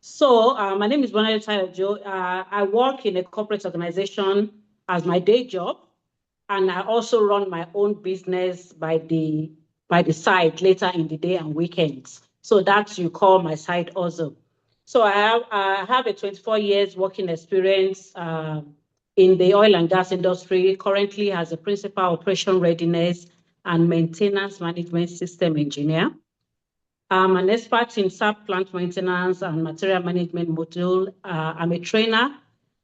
My name is Bolanle Tayo-Ojo. I work in a corporate organization as my day job, and I also run my own business by the side later in the day and weekends. So that you call my side hustle. So I have a 24 years working experience in the oil and gas industry, currently as a principal operation readiness and maintenance management system engineer. I'm an expert in SAP plant maintenance and material management module. I'm a trainer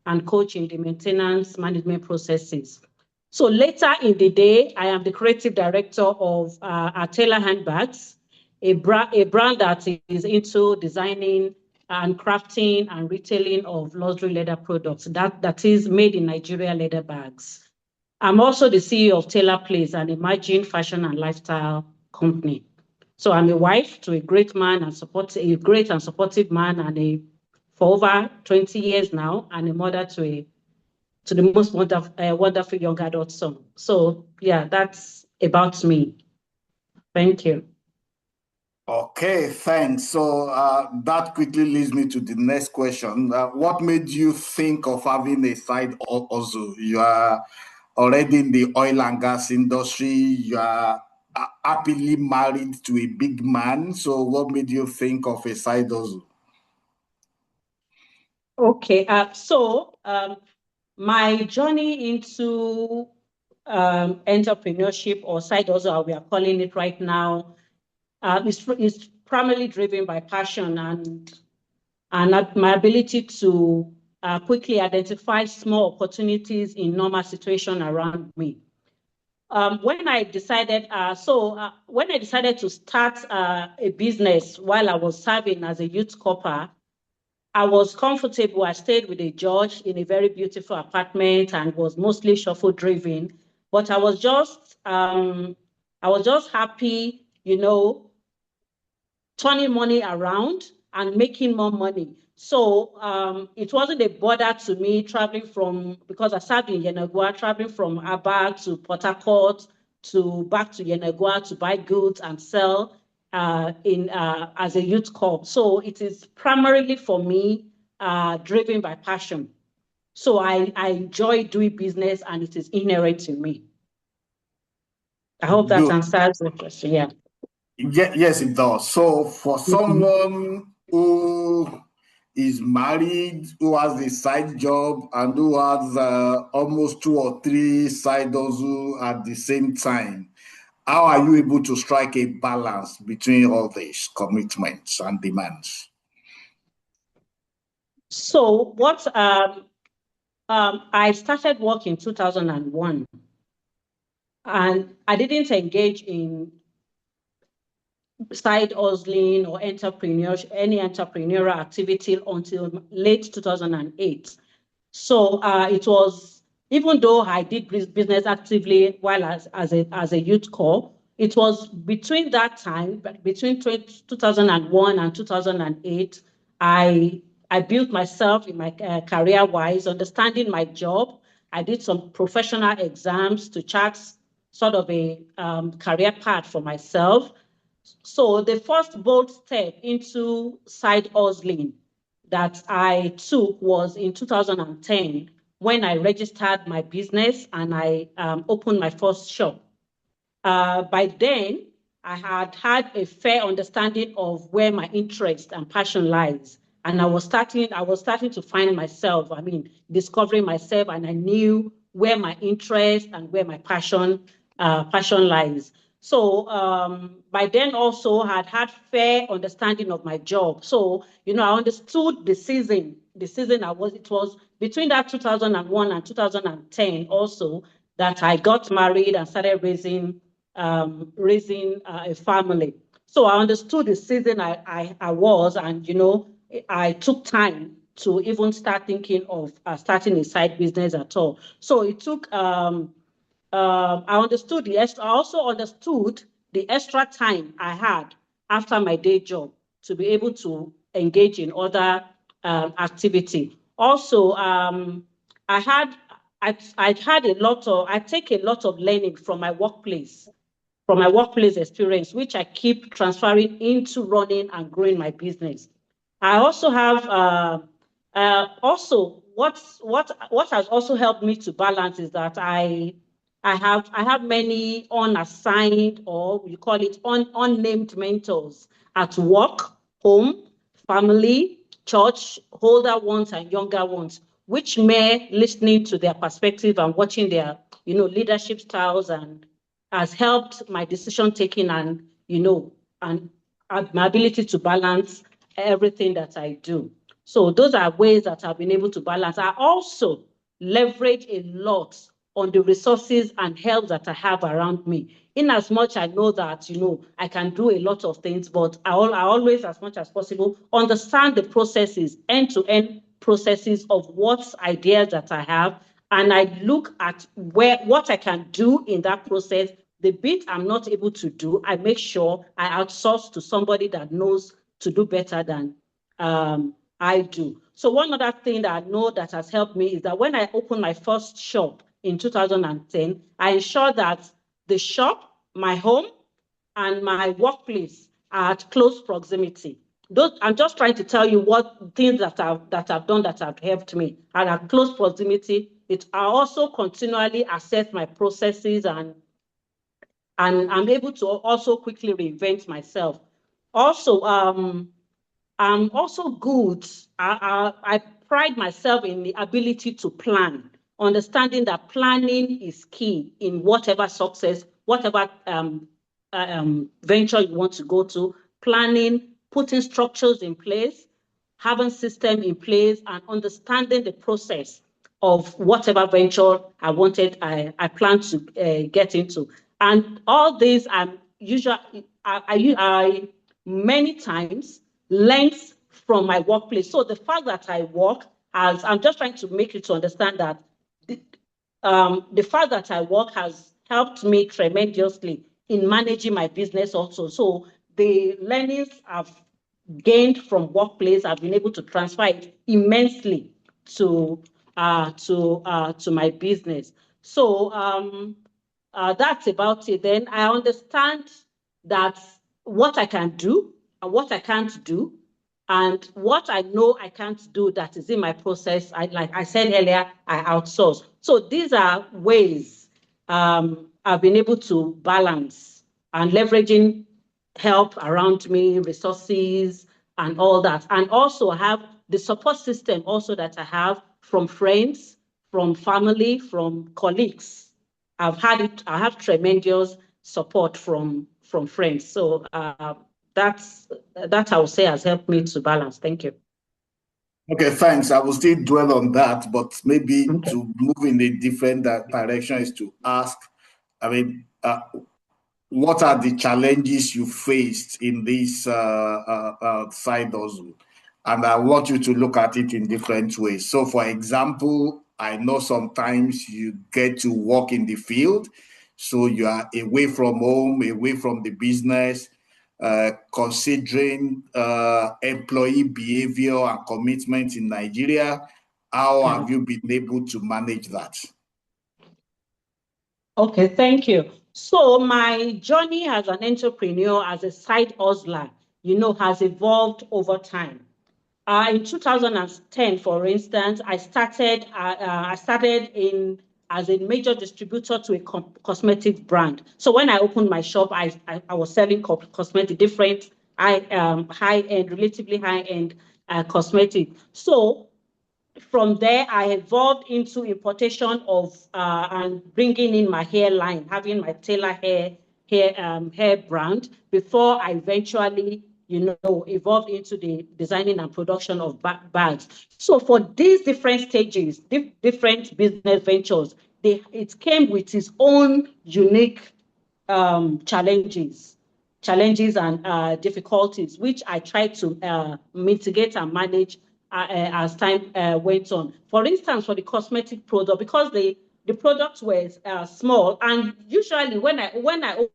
and coach in the maintenance management processes. So later in the day, I am the creative director of Taylor Handbags, a brand that is into designing and crafting and retailing of luxury leather products that is made in Nigeria leather bags. I'm also the CEO of Taylor Place, an emerging fashion and lifestyle company. So I'm a wife to a great man and a great and supportive man, and for over 20 years now, and a mother to the most wonderful young adult son. So yeah, that's about me. Thank you. Okay, thanks. So that quickly leads me to the next question. What made you think of having a side hustle? You are already in the oil and gas industry. You are happily married to a big man. So what made you think of a side hustle? Okay, my journey into entrepreneurship or side hustle, we are calling it right now, is primarily driven by passion and my ability to quickly identify small opportunities in normal situation around me. When I decided to start a business while I was serving as a youth corper, I was comfortable. I stayed with a judge in a very beautiful apartment and was mostly shuffle driven. But I was just happy, turning money around and making more money. So it wasn't a bother to me traveling because I served in Yenagoa, traveling from Aba to Port Harcourt back to Yenagoa to buy goods and sell as a youth corp. So it is primarily for me driven by passion. So I enjoy doing business and it is inherent in me. I hope that answers the question. Yeah. Yes, it does. So for someone who is married, who has a side job, and who has almost 2 or 3 side hustles at the same time, how are you able to strike a balance between all these commitments and demands? So I started work in 2001, and I didn't engage in side hustling or any entrepreneurial activity until late 2008. So it was, even though I did business actively while as a youth corps, it was between that time, between 2001 and 2008, I built myself in my career-wise, understanding my job. I did some professional exams to chart sort of a career path for myself. So the first bold step into side hustling that I took was in 2010 when I registered my business and I opened my first shop. By then, I had a fair understanding of where my interest and passion lies. And I was starting to find myself, discovering myself, and I knew where my interest and where my passion lies. So by then also I had fair understanding of my job. So, I understood the season it was between that 2001 and 2010 also that I got married and started raising a family. So I understood the season I was, and I took time to even start thinking of starting a side business at all. So it took I also understood the extra time I had after my day job to be able to engage in other activity. Also, I take a lot of learning from my workplace experience, which I keep transferring into running and growing my business. I also have also what has also helped me to balance is that I have many unassigned, or we call it unnamed mentors at work, home, family, church, older ones and younger ones, which may listening to their perspective and watching their leadership styles and has helped my decision taking and and my ability to balance everything that I do. So those are ways that I've been able to balance. I also leverage a lot on the resources and help that I have around me. In as much I know that, I can do a lot of things, but I always, as much as possible, understand the processes, end-to-end processes of what ideas that I have, and I look at what I can do in that process. The bit I'm not able to do, I make sure I outsource to somebody that knows to do better than I do. So one other thing that I know that has helped me is that when I opened my first shop in 2010, I ensured that the shop, my home, and my workplace are at close proximity. I'm just trying to tell you what things that I've done that have helped me. And at close proximity, I also continually assess my processes, and I'm able to also quickly reinvent myself. Also, I'm also good. I pride myself in the ability to plan, understanding that planning is key in whatever success, whatever venture you want to go to. Planning, putting structures in place, having system in place, and understanding the process of whatever venture I plan to get into. And all these I many times learned from my workplace. So the fact that I work as, I'm just trying to make you to understand that the fact that I work has helped me tremendously in managing my business also. So the learnings I've gained from workplace, I've been able to transfer it immensely to my business. So that's about it. Then I understand that what I can do and what I can't do, and what I know I can't do that is in my process, like I said earlier, I outsource. So these are ways I've been able to balance and leveraging help around me, resources, and all that. And also have the support system also that I have from friends, from family, from colleagues. I have tremendous support from friends. So that I would say has helped me to balance. Thank you. Okay, thanks. I will still dwell on that, but maybe to move in a different direction is to ask, what are the challenges you faced in this side hustle? And I want you to look at it in different ways. So, for example, I know sometimes you get to work in the field, so you are away from home, away from the business, considering employee behavior and commitment in Nigeria. How have you been able to manage that? Okay, thank you. So my journey as an entrepreneur, as a side hustler, has evolved over time. In 2010, for instance, I started as a major distributor to a cosmetic brand. So when I opened my shop, I was selling cosmetic, different high-end, relatively high-end cosmetic. So from there, I evolved into importation of and bringing in my hairline, having my Taylor hair brand, before I eventually, evolved into the designing and production of bags. So for these different stages, different business ventures, it came with its own unique challenges and difficulties, which I tried to mitigate and manage as time went on. For instance, for the cosmetic product, because the products were small, and usually when I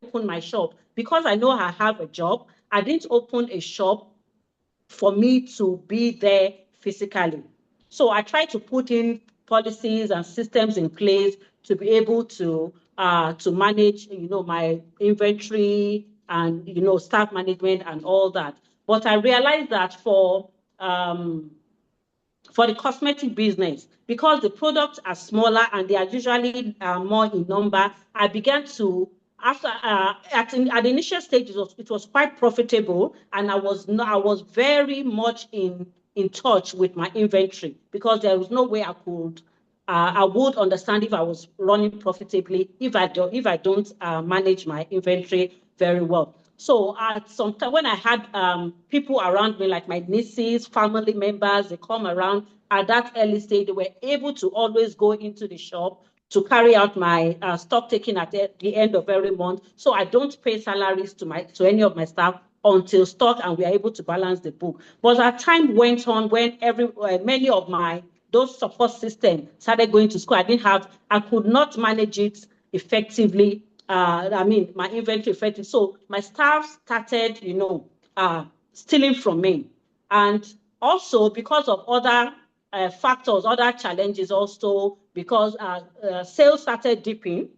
open my shop, because I know I have a job, I didn't open a shop for me to be there physically. So I try to put in policies and systems in place to be able to manage, my inventory and, staff management and all that. But I realized that for for the cosmetic business, because the products are smaller and they are usually more in number, I began to, after at the initial stage, it was quite profitable, and I was very much in touch with my inventory, because there was no way I would understand if I was running profitably if I don't manage my inventory very well. So at some time, when I had people around me, like my nieces, family members, they come around at that early stage, they were able to always go into the shop to carry out my stock taking at the end of every month. So I don't pay salaries to any of my staff until stock, and we are able to balance the book. But as time went on, when many of those support systems started going to school, I could not manage it effectively. My inventory effectively. So my staff started, stealing from me. And also because of other factors, other challenges also, because sales started dipping.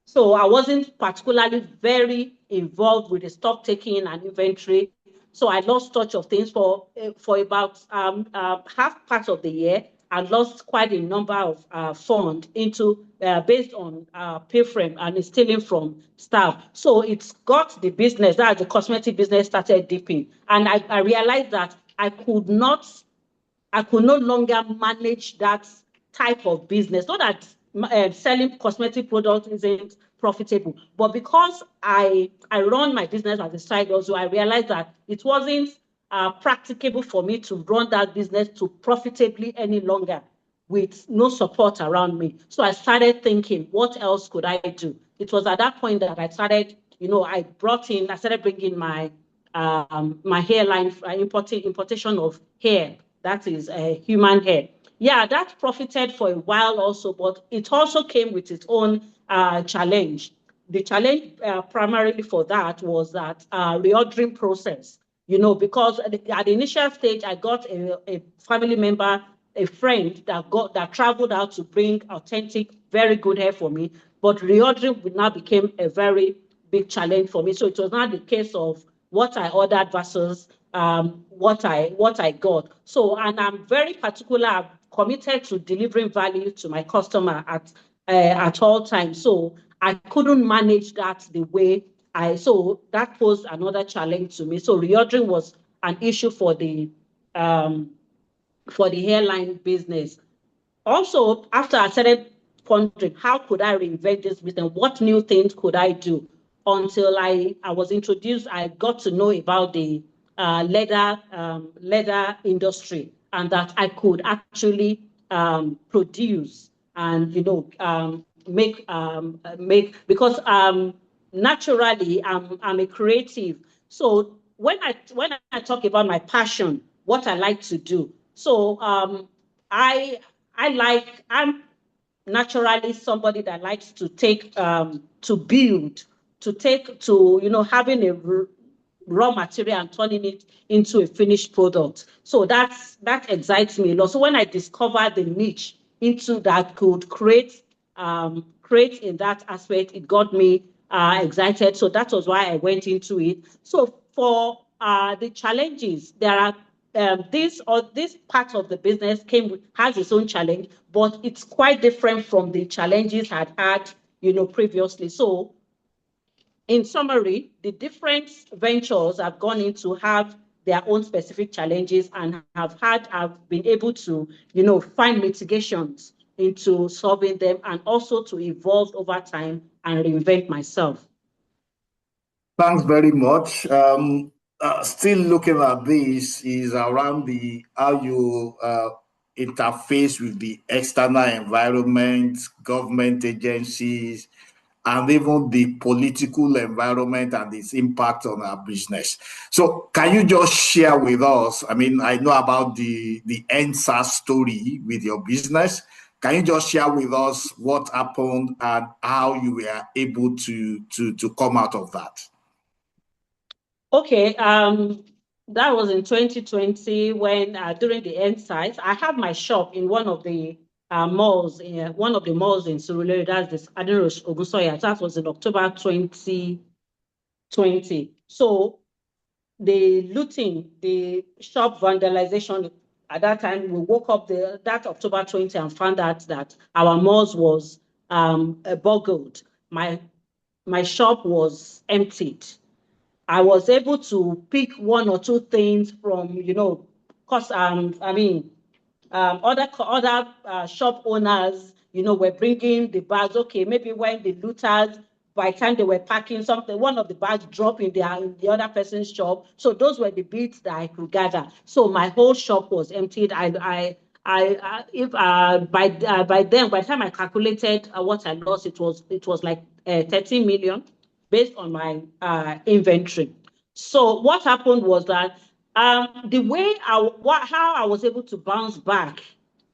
So I wasn't particularly very involved with the stock taking and inventory. So I lost touch of things for about half part of the year. I lost quite a number of funds into based on pay frame and stealing from staff. So it's got the business, that the cosmetic business started dipping. And I realized that I could no longer manage that type of business. Not that selling cosmetic products isn't profitable, but because I run my business as a side also, I realized that it wasn't practicable for me to run that business to profitably any longer with no support around me. So I started thinking, what else could I do? It was at that point that I started, I started bringing my hairline, importation of hair, that is human hair. Yeah, that profited for a while also, but it also came with its own challenge. The challenge primarily for that was that reordering process, because at the initial stage, I got a family member, a friend that traveled out to bring authentic, very good hair for me, but reordering now became a very big challenge for me. So it was not the case of what I ordered versus what I got. So, and I'm very particular, I'm committed to delivering value to my customer at all times. So I couldn't manage that the way so that posed another challenge to me. So reordering was an issue for the hairline business. Also, after I started pondering, how could I reinvent this business? What new things could I do? Until I was introduced, I got to know about the leather industry, and that I could actually produce and make, because naturally I'm a creative. So when I talk about my passion, what I like to do, so I'm naturally somebody that likes to having a raw material and turning it into a finished product. So that excites me a lot. So when I discovered the niche into that could create in that aspect, it got me excited. So that was why I went into it. So for the challenges, there are this part of the business has its own challenge, but it's quite different from the challenges I'd had, previously. So in summary, the different ventures I've gone into have their own specific challenges, and I've been able to, find mitigations into solving them, and also to evolve over time and reinvent myself. Thanks very much. Still looking at this is around how you interface with the external environment, government agencies, and even the political environment and its impact on our business. So can you just share with us, I mean, I know about the NSAS story with your business. Can you just share with us what happened and how you were able to come out of that? Okay, that was in 2020 when during the NSAS, I have my shop in one of the malls, in Surulere. That's this Adenros Ogunsoya. That was in October 2020. So the looting, the shop vandalization. At that time, we woke up that October 20 and found out that our malls was boggled. My shop was emptied. I was able to pick one or two things from, because other shop owners, were bringing the bags. Okay, maybe when the looters, by the time they were packing something, one of the bags dropped in the other person's shop. So those were the bits that I could gather. So my whole shop was emptied. By then, by the time I calculated what I lost, it was like 13 million based on my inventory. So what happened was that the way how I was able to bounce back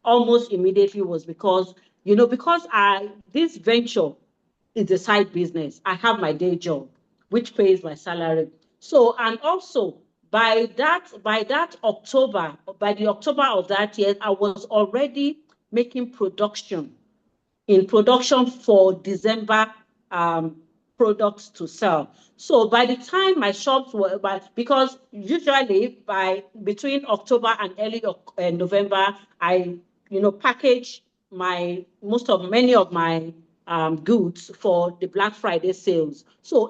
almost immediately was because this venture is a side business. I have my day job, which pays my salary. So, and also by the October of that year, I was already making production for December products to sell. So by the time my shops were, because usually between October and early November, I package many of my goods for the Black Friday sales. So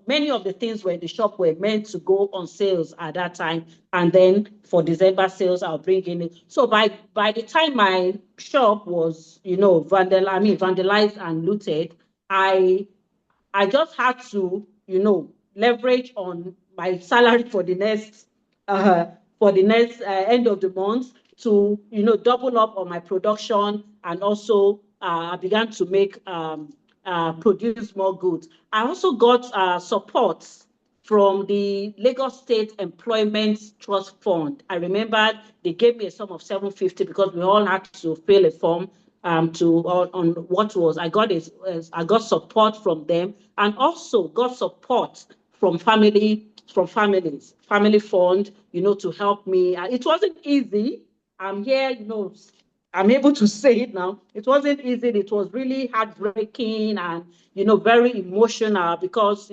many of the things were in the shop were meant to go on sales at that time, and then for December sales, I'll bring in it. So by the time my shop was vandalized and looted, I just had to leverage on my salary for the next end of the month to double up on my production, and also I began to produce more goods. I also got support from the Lagos State Employment Trust Fund. I remember they gave me a sum of 750 because we all had to fill a form on what was. I got support from them, and also got support from family fund, to help me. It wasn't easy. I'm here, I'm able to say it now. It wasn't easy. It was really heartbreaking and, very emotional because,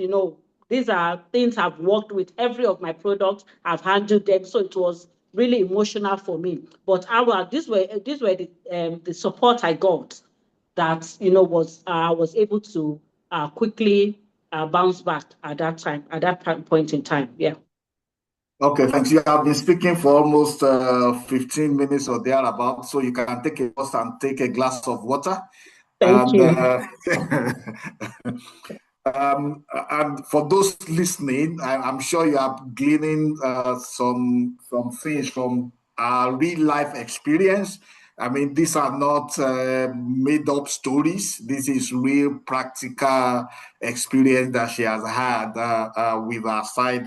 these are things I've worked with. Every of my products, I've handled them. So it was really emotional for me. But these were the support I got that, I was able to quickly bounce back at that point in time. Yeah. Okay, thanks. You have been speaking for almost 15 minutes or thereabouts, so you can take a pause and take a glass of water. Thank you. And for those listening, I'm sure you are gleaning some things from our real life experience. I mean, these are not made up stories. This is real practical experience that she has had with her side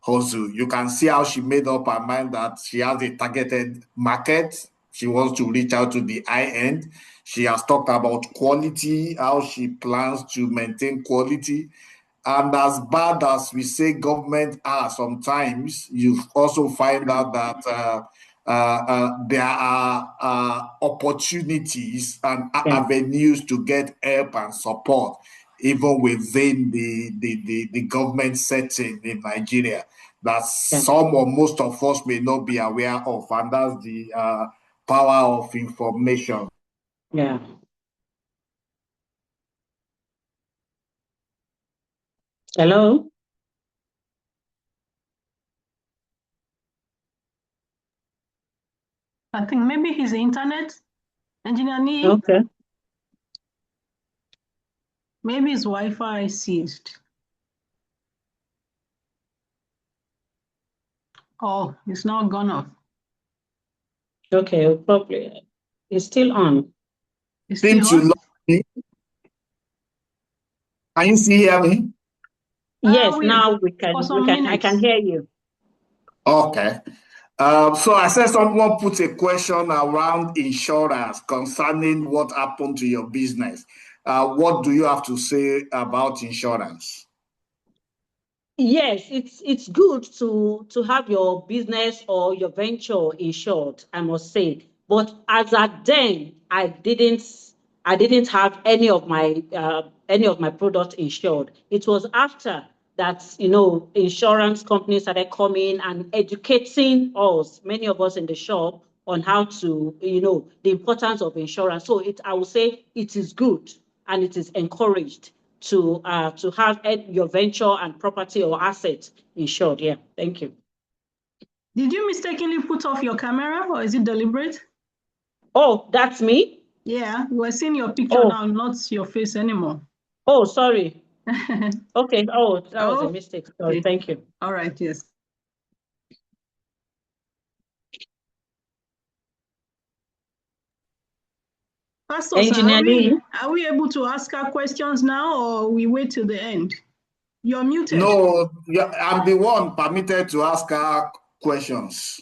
hustle. You can see how she made up her mind that she has a targeted market. She wants to reach out to the high end. She has talked about quality, how she plans to maintain quality. And as bad as we say government are sometimes, you also find out that there are opportunities and avenues to get help and support, even within the government setting in Nigeria, that some or most of us may not be aware of. And that's the power of information. Yeah. Hello? I think maybe his internet, Engineer Niyi. Okay. Maybe his Wi-Fi ceased. Oh, it's now gone off. Okay, probably it's still on. It's still on? Can you still hear me? Yes, now I can hear you. Okay. So I said someone put a question around insurance concerning what happened to your business. What do you have to say about insurance? Yes, it's good to have your business or your venture insured, I must say. But as at then, I didn't have any of my products insured. It was after that, insurance companies started coming and educating us, many of us in the shop, on how to, the importance of insurance. So I would say it is good and it is encouraged to have your venture and property or assets insured. Yeah, thank you. Did you mistakenly put off your camera, or is it deliberate? Oh, that's me? Yeah, we're seeing your picture now, not your face anymore. Oh, sorry. Okay. Oh, that was a mistake. Sorry. Okay. Thank you. All right. Yes. Pastor, are we able to ask our questions now, or we wait till the end? You're muted. No, I'm the one permitted to ask her questions.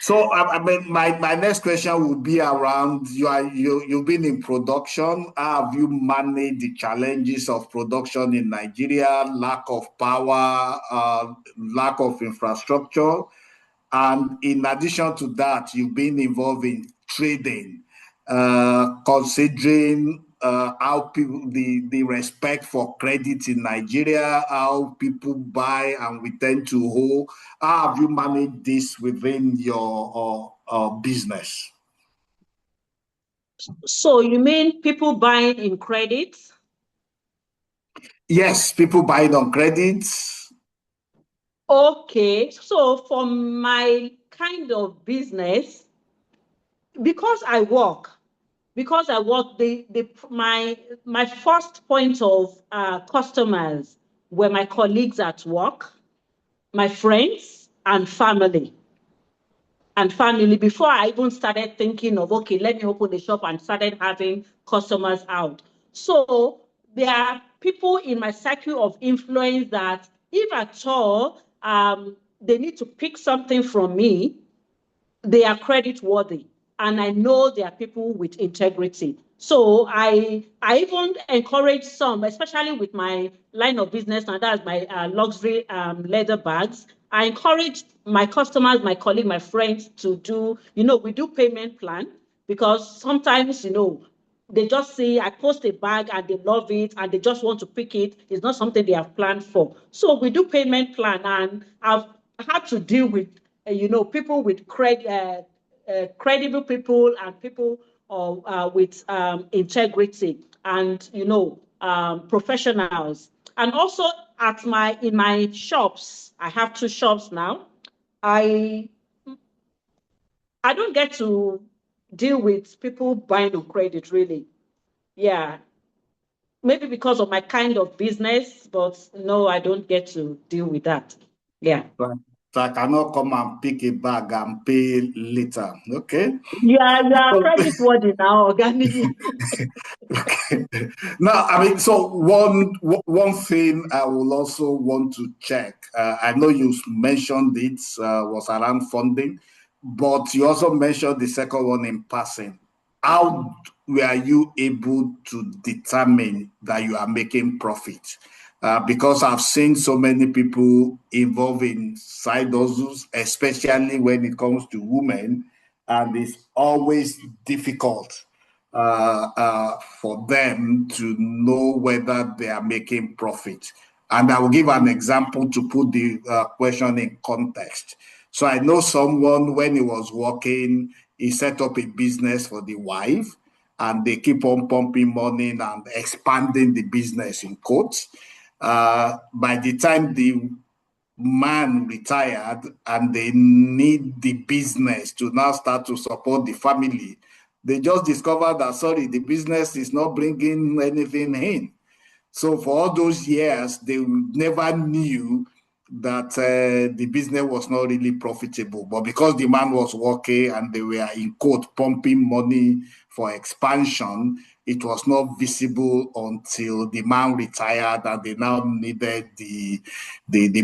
So, I mean, my next question would be around you've been in production. How have you managed the challenges of production in Nigeria, lack of power, lack of infrastructure? And in addition to that, you've been involved in trading, considering how people, the respect for credit in Nigeria, how people buy and we tend to hold. How have you managed this within your business? So you mean people buying in credit? Yes, people buying on credits. Okay, so for my kind of business, because I work, my first point of customers were my colleagues at work, my friends, and family. Before I even started thinking of, okay, let me open the shop and started having customers out. So there are people in my circle of influence that if at all they need to pick something from me, they are credit worthy. And I know they are people with integrity. So I even encourage some, especially with my line of business, and that's my luxury leather bags. I encourage my customers, my colleagues, my friends to do, we do payment plan, because sometimes, they just see I post a bag and they love it and they just want to pick it. It's not something they have planned for. So we do payment plan, and I've had to deal with, people with credible people and people with integrity and, professionals. And also in my shops, I have 2 shops now. I don't get to deal with people buying on credit, really. Yeah. Maybe because of my kind of business, but no, I don't get to deal with that. Yeah. So I cannot come and pick a bag and pay later. Okay. You are credit worthy now, organic. Okay. Now, I mean, so one thing I will also want to check. I know you mentioned it was around funding, but you also mentioned the second one in passing. How were you able to determine that you are making profit? Because I've seen so many people involved in side hustles, especially when it comes to women, and it's always difficult for them to know whether they are making profit. And I will give an example to put the question in context. So I know someone, when he was working, he set up a business for the wife, and they keep on pumping money and expanding the business in quotes. By the time the man retired and they need the business to now start to support the family, they just discovered that, sorry, the business is not bringing anything in. So for all those years, they never knew that the business was not really profitable. But because the man was working and they were, in quote, pumping money for expansion, it was not visible until the man retired and they now needed the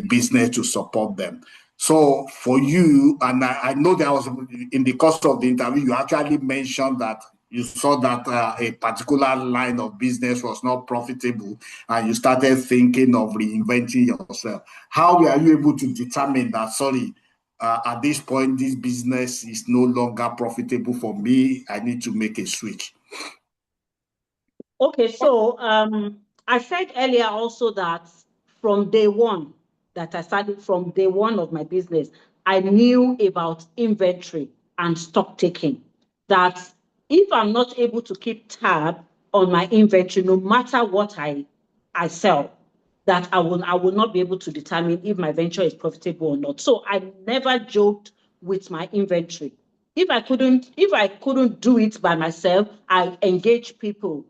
business to support them. So for you, and I know there was, in the course of the interview, you actually mentioned that you saw that a particular line of business was not profitable and you started thinking of reinventing yourself. How were you able to determine that, sorry, at this point, this business is no longer profitable for me, I need to make a switch? Okay, so I said earlier also that from day one, that I started from day one of my business, I knew about inventory and stock taking. That if I'm not able to keep tab on my inventory, no matter what I sell, that I will not be able to determine if my venture is profitable or not. So I never joked with my inventory. If I couldn't do it by myself, I engage people,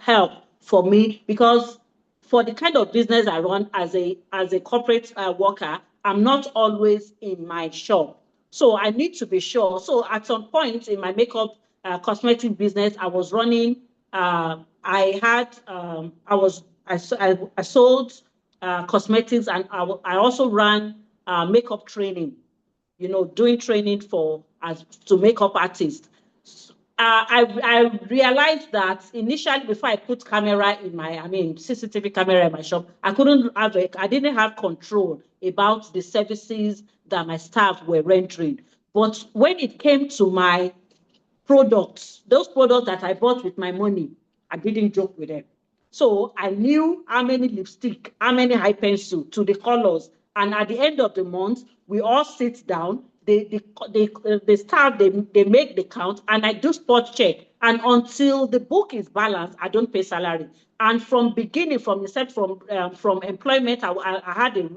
help for me, because for the kind of business I run as a corporate worker, I'm not always in my shop. So I need to be sure. So at some point in my makeup cosmetic business, I was running. I sold cosmetics, and I also ran makeup training. Doing training to makeup artists. I realized that initially, before I put CCTV camera in my shop, I didn't have control about the services that my staff were rendering. But when it came to my products, those products that I bought with my money, I didn't joke with them. So I knew how many lipstick, how many high pencil to the colors. And at the end of the month, we all sit down, the staff, they make the count, and I do spot check. And until the book is balanced, I don't pay salary. And from employment, I had a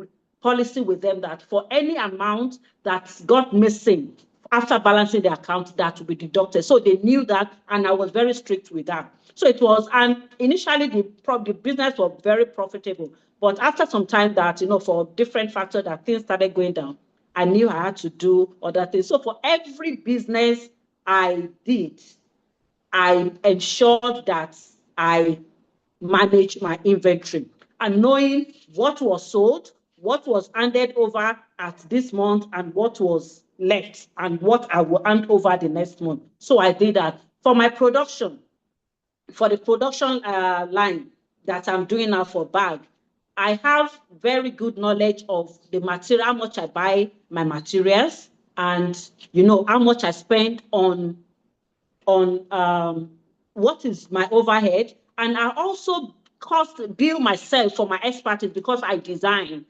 policy with them that for any amount that got missing after balancing the account, that will be deducted. So they knew that, and I was very strict with that. So it was, and initially the business was very profitable. But after some time that, for different factors, that things started going down, I knew I had to do other things. So for every business I did, I ensured that I managed my inventory, and knowing what was sold, what was handed over at this month, and what was left, and what I will hand over the next month. So I did that. For my production, for the production line that I'm doing now for bag, I have very good knowledge of the material, how much I buy my materials, and how much I spend on what is my overhead. And I also bill myself for my expertise, because I design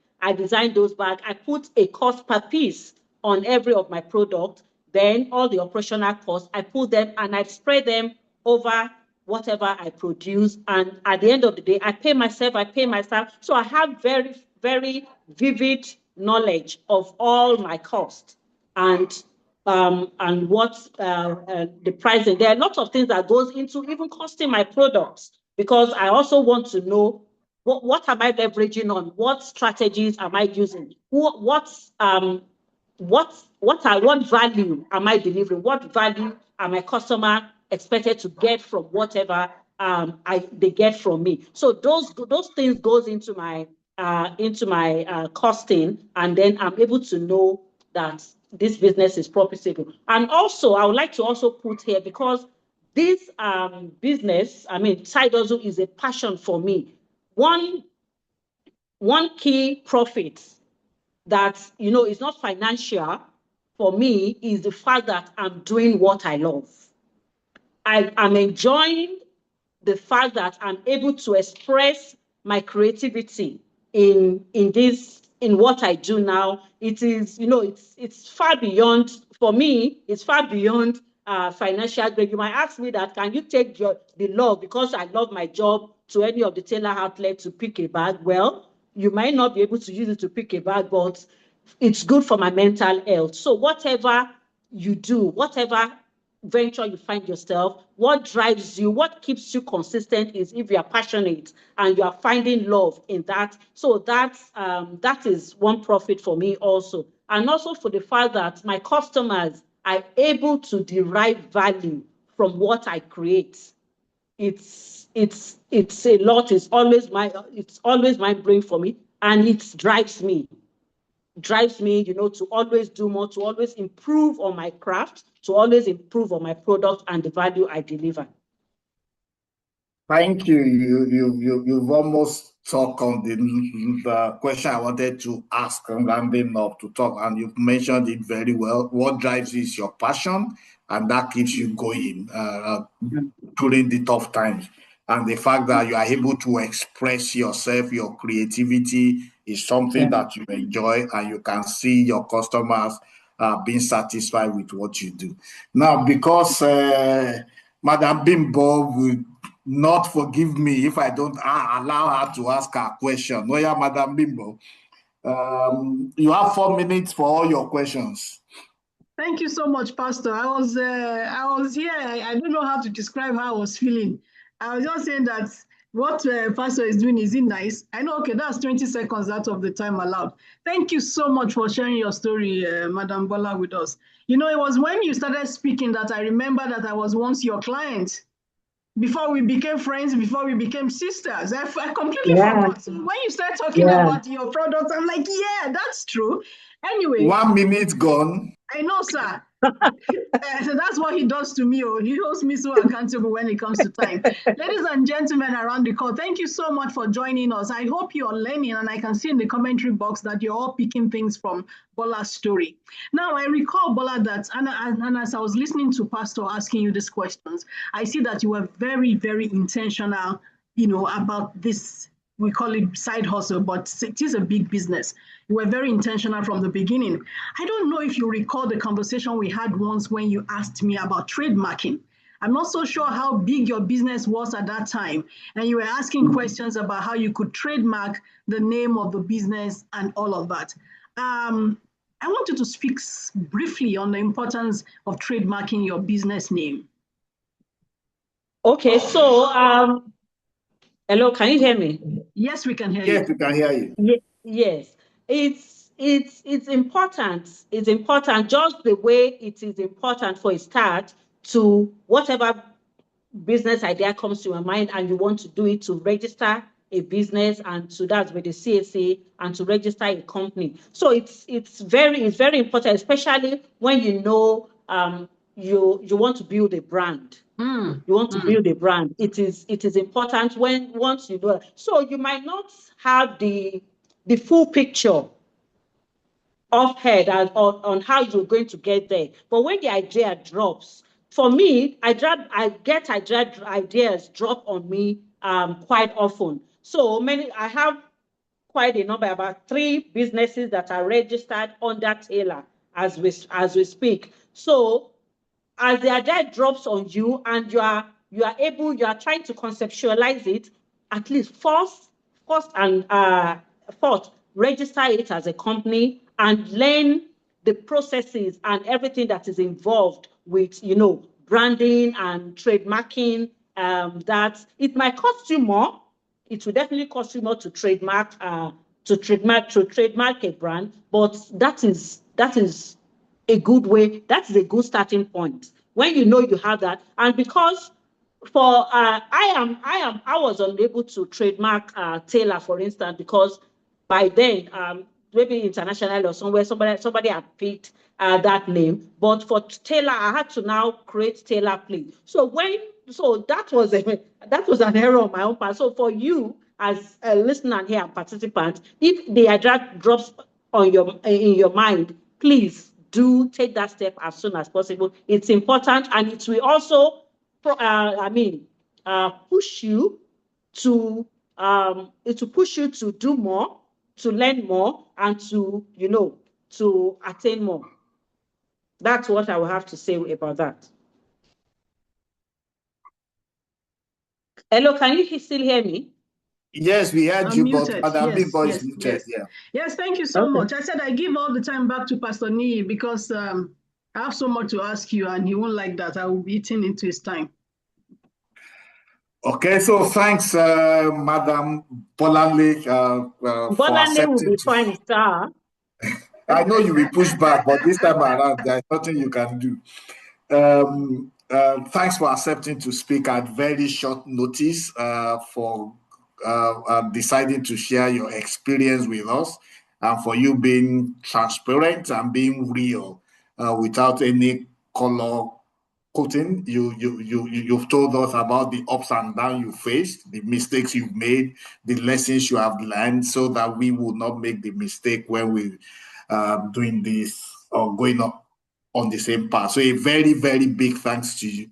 those bags. I put a cost per piece on every of my product. Then all the operational costs, I put them and I spread them over whatever I produce. And at the end of the day, I pay myself. So I have very, very vivid knowledge of all my costs and what the pricing. There are lots of things that goes into even costing my products, because I also want to know what am I leveraging on, what strategies am I using, what value am I delivering, what value are my customer expected to get from whatever they get from me. So those things goes into my costing, and then I'm able to know that this business is profitable. And also, I would like to also put here, because this business, Tayo-Ojo, is a passion for me. One key profit that is not financial for me is the fact that I'm doing what I love. I'm enjoying the fact that I'm able to express my creativity in what I do now. It is, it's far beyond, for me, it's far beyond financial gain. You might ask me that, can you take the love, because I love my job, to any of the tailor outlets to pick a bag? Well, you might not be able to use it to pick a bag, but it's good for my mental health. So whatever you do, whatever venture you find yourself, what drives you, what keeps you consistent is if you are passionate and you are finding love in that. So that is one profit for me also. And also for the fact that my customers are able to derive value from what I create. It's a lot. It's always mind blowing for me, and it drives me, to always do more, to always improve on my craft, to always improve on my product and the value I deliver. Thank you. You've almost talked on the question I wanted to ask and landing up to talk, and you've mentioned it very well. What drives you is your passion, and that keeps you going during the tough times. And the fact that you are able to express yourself, your creativity is something that you enjoy, and you can see your customers being satisfied with what you do. Now, because Madam Bimbo will not forgive me if I don't allow her to ask her question. No, yeah, Madam Bimbo. You have 4 minutes for all your questions. Thank you so much, Pastor. I was here. I don't know how to describe how I was feeling. I was just saying that what Pastor is doing, is it nice? I know, okay, that's 20 seconds out of the time allowed. Thank you so much for sharing your story, Madam Bola, with us. You know, it was when you started speaking that I remember that I was once your client. Before we became friends, before we became sisters. I completely forgot. So when you start talking about your product, I'm like, yeah, that's true. Anyway. 1 minute gone. I know, sir. So that's what he does to me. He holds me so accountable when it comes to time. Ladies and gentlemen around the call, thank you so much for joining us. I hope you're learning, and I can see in the commentary box that you're all picking things from Bola's story. Now, I recall, Bola, that, and as I was listening to Pastor asking you these questions, I see that you were very, very intentional, you know, about this. We call it side hustle, but it is a big business. You were very intentional from the beginning. I don't know if you recall the conversation we had once when you asked me about trademarking. I'm not so sure how big your business was at that time. And you were asking questions about how you could trademark the name of the business and all of that. I want you to speak briefly on the importance of trademarking your business name. Okay, so hello, can you hear me? Yes, we can hear you. Yes, we can hear you. Yes, it's important. It's important just the way it is important for a start to whatever business idea comes to your mind and you want to do it, to register a business, and to that with the CSA, and to register a company. So it's very important, especially when you know you want to build a brand. You want to build a brand. It is important once you do it. So you might not have the full picture offhand on how you're going to get there. But when the idea drops, for me, I get ideas drop on me quite often. So I have quite a number, about 3 businesses that are registered under Taylor as we speak. So as the idea drops on you and you are trying to conceptualize it, at least first and fourth, register it as a company and learn the processes and everything that is involved with, you know, branding and trademarking. That it might cost you more. It will definitely cost you more to trademark a brand, but that is a good way. That is a good starting point when you know you have that. And because I was unable to trademark Taylor, for instance, because by then maybe internationally or somewhere somebody had picked that name. But for Taylor, I had to now create Taylor Play. So that was an error on my own part. So for you as a listener here and participant, if the idea drops in your mind, please do take that step as soon as possible. It's important, and it will also push you to do more, to learn more, and to attain more. That's what I will have to say about that. Hello, can you still hear me? Yes, we heard you, but Madam Bimbo is muted. Yes, thank you so much. I said I give all the time back to Pastor Niyi because I have so much to ask you, and he won't like that. I will be eating into his time. Okay, so thanks, Madam Bolanle, for accepting. Will be fine, sir. I know you will push back, but this time around, there's nothing you can do. Thanks for accepting to speak at very short notice, for deciding to share your experience with us, and for you being transparent and being real, without any color coding. You've told us about the ups and downs you faced, the mistakes you've made, the lessons you have learned, so that we will not make the mistake when we doing this or going up on the same path. So a very, very big thanks to you.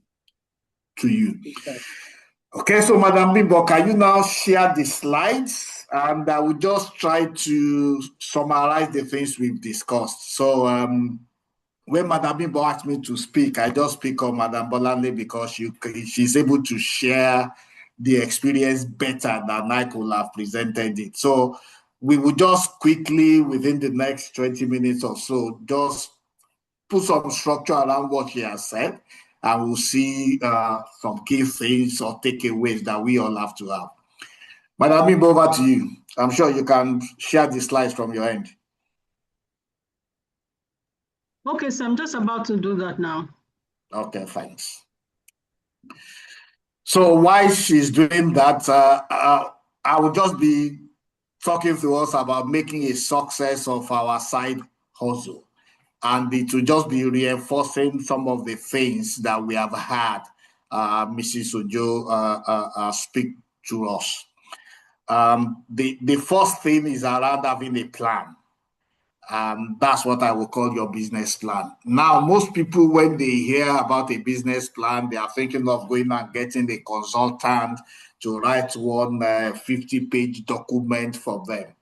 Okay, so Madam Bimbo, can you now share the slides? And I will just try to summarize the things we've discussed. So when Madam Bimbo asked me to speak, I just pick on Madam Bolanle because she's able to share the experience better than I could have presented it. So we will just quickly, within the next 20 minutes or so, just put some structure around what she has said, and we'll see some key things or takeaways that we all have to have. Madam Bimbo, over to you. I'm sure you can share the slides from your end. Okay, so I'm just about to do that now. Okay, thanks. So while she's doing that, I will just be talking to us about making a success of our side hustle. And it will just be reinforcing some of the things that we have had Mrs. Ojo speak to us. The first thing is around having a plan. That's what I will call your business plan. Now, most people, when they hear about a business plan, they are thinking of going and getting a consultant to write one 50-page document for them.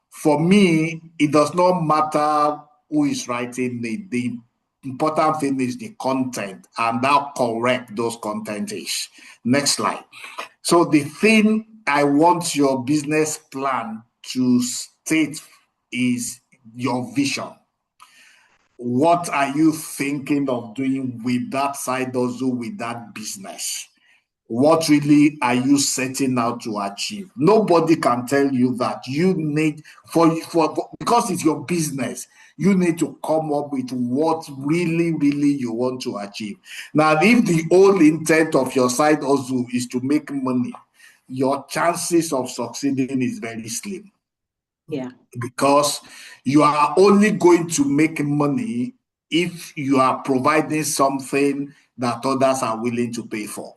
For me, it does not matter who is writing it. The important thing is the content and how correct those content is. Next slide. So the thing I want your business plan to state is your vision. What are you thinking of doing with that side hustle, with that business? What really are you setting out to achieve? Nobody can tell you that. You need because it's your business, you need to come up with what really you want to achieve. Now, if the whole intent of your side hustle is to make money, your chances of succeeding is very slim. Yeah. Because you are only going to make money if you are providing something that others are willing to pay for.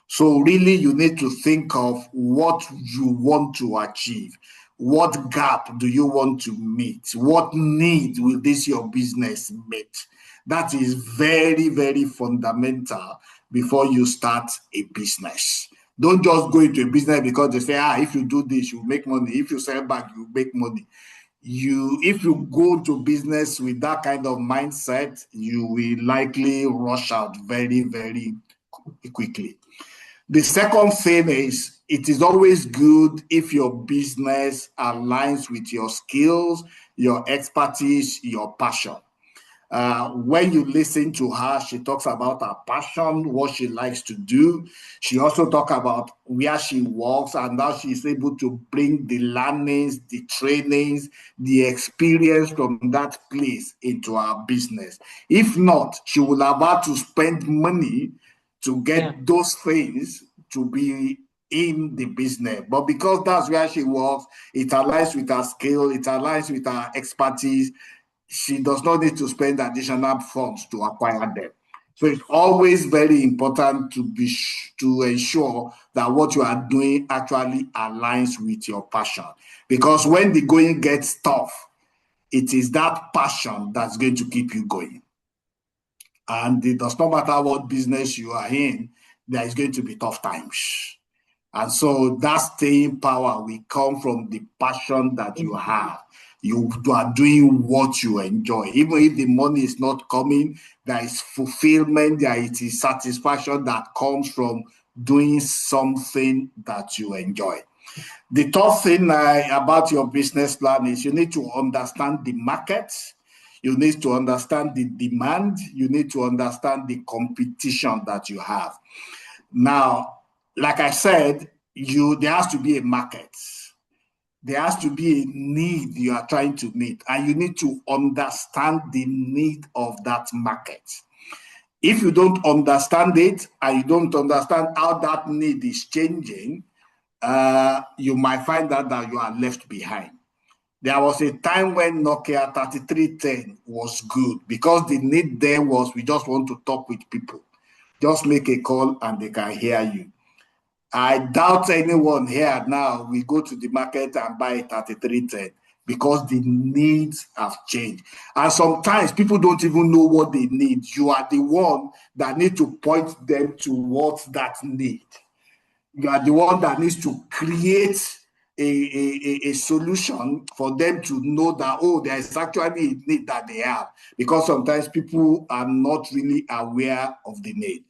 So really, you need to think of what you want to achieve. What gap do you want to meet? What need will this your business meet? That is very fundamental before you start a business. Don't just go into a business because they say, if you do this, you make money. If you sell back, you make money. If you go to business with that kind of mindset, you will likely rush out very quickly. The second thing is, it is always good if your business aligns with your skills, your expertise, your passion. When you listen to her, she talks about her passion, what she likes to do. She also talks about where she works and how she's able to bring the learnings, the trainings, the experience from that place into her business. If not, she will have had to spend money to get those things to be in the business. But because that's where she works, it aligns with her skill, it aligns with her expertise, she does not need to spend additional funds to acquire them. So it's always very important to ensure that what you are doing actually aligns with your passion. Because when the going gets tough, it is that passion that's going to keep you going. And it does not matter what business you are in, there is going to be tough times. And so that staying power will come from the passion that you have. You are doing what you enjoy. Even if the money is not coming, there is fulfillment, there is satisfaction that comes from doing something that you enjoy. The third thing about your business plan is you need to understand the market. You need to understand the demand. You need to understand the competition that you have. Now, like I said, there has to be a market. There has to be a need you are trying to meet, and you need to understand the need of that market. If you don't understand it, and you don't understand how that need is changing, you might find out that you are left behind. There was a time when Nokia 3310 was good because the need there was we just want to talk with people. Just make a call and they can hear you. I doubt anyone here now will go to the market and buy a 3310 because the needs have changed. And sometimes people don't even know what they need. You are the one that need to point them towards that need. You are the one that needs to create a solution for them to know that, oh, there is actually a need that they have, because sometimes people are not really aware of the need.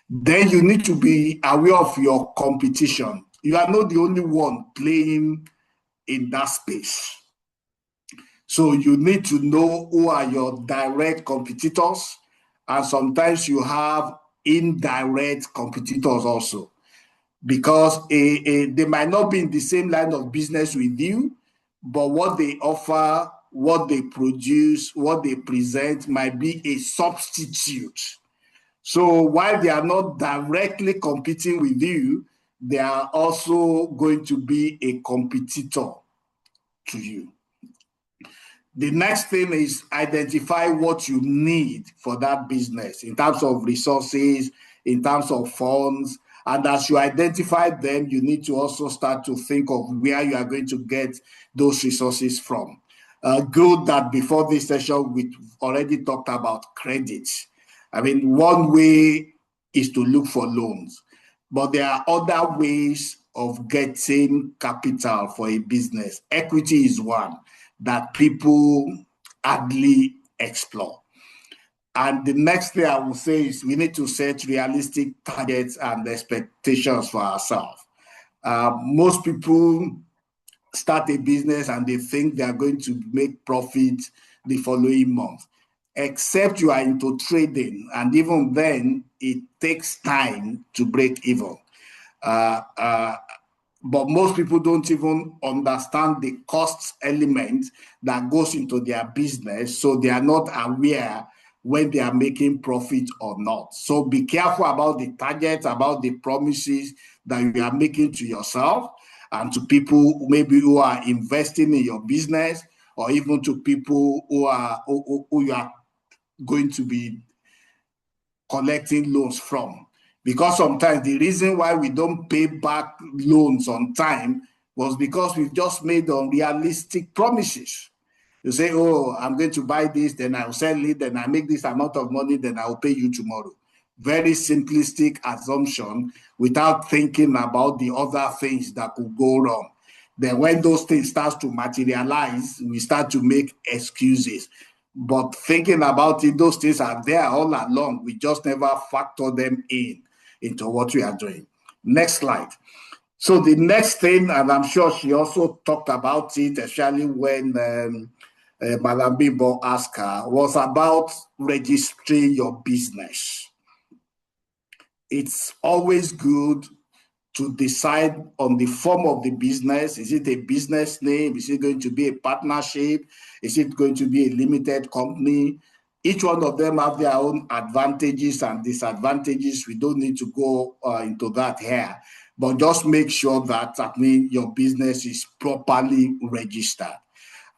Then you need to be aware of your competition. You are not the only one playing in that space. So you need to know who are your direct competitors, and sometimes you have indirect competitors also, because they might not be in the same line of business with you, but what they offer, what they produce, what they present might be a substitute. So while they are not directly competing with you, they are also going to be a competitor to you. The next thing is identify what you need for that business in terms of resources, in terms of funds. And as you identify them, you need to also start to think of where you are going to get those resources from. Good that before this session, we've already talked about credit. I mean, one way is to look for loans, but there are other ways of getting capital for a business. Equity is one that people hardly explore. And the next thing I will say is we need to set realistic targets and expectations for ourselves. Most people start a business and they think they are going to make profit the following month, except you are into trading. And even then, it takes time to break even. But most people don't even understand the cost element that goes into their business, so they are not aware when they are making profit or not. So be careful about the targets, about the promises that you are making to yourself and to people maybe who are investing in your business, or even to people who you are going to be collecting loans from. Because sometimes the reason why we don't pay back loans on time was because we've just made unrealistic promises. You say, oh, I'm going to buy this, then I'll sell it, then I make this amount of money, then I'll pay you tomorrow. Very simplistic assumption without thinking about the other things that could go wrong. Then when those things start to materialize, we start to make excuses. But thinking about it, those things are there all along. We just never factor them into what we are doing. Next slide. So the next thing, and I'm sure she also talked about it, especially when Madam Bimbo asked her, was about registering your business. It's always good to decide on the form of the business. Is it a business name? Is it going to be a partnership? Is it going to be a limited company? Each one of them have their own advantages and disadvantages. We don't need to go into that here, but just make sure that your business is properly registered.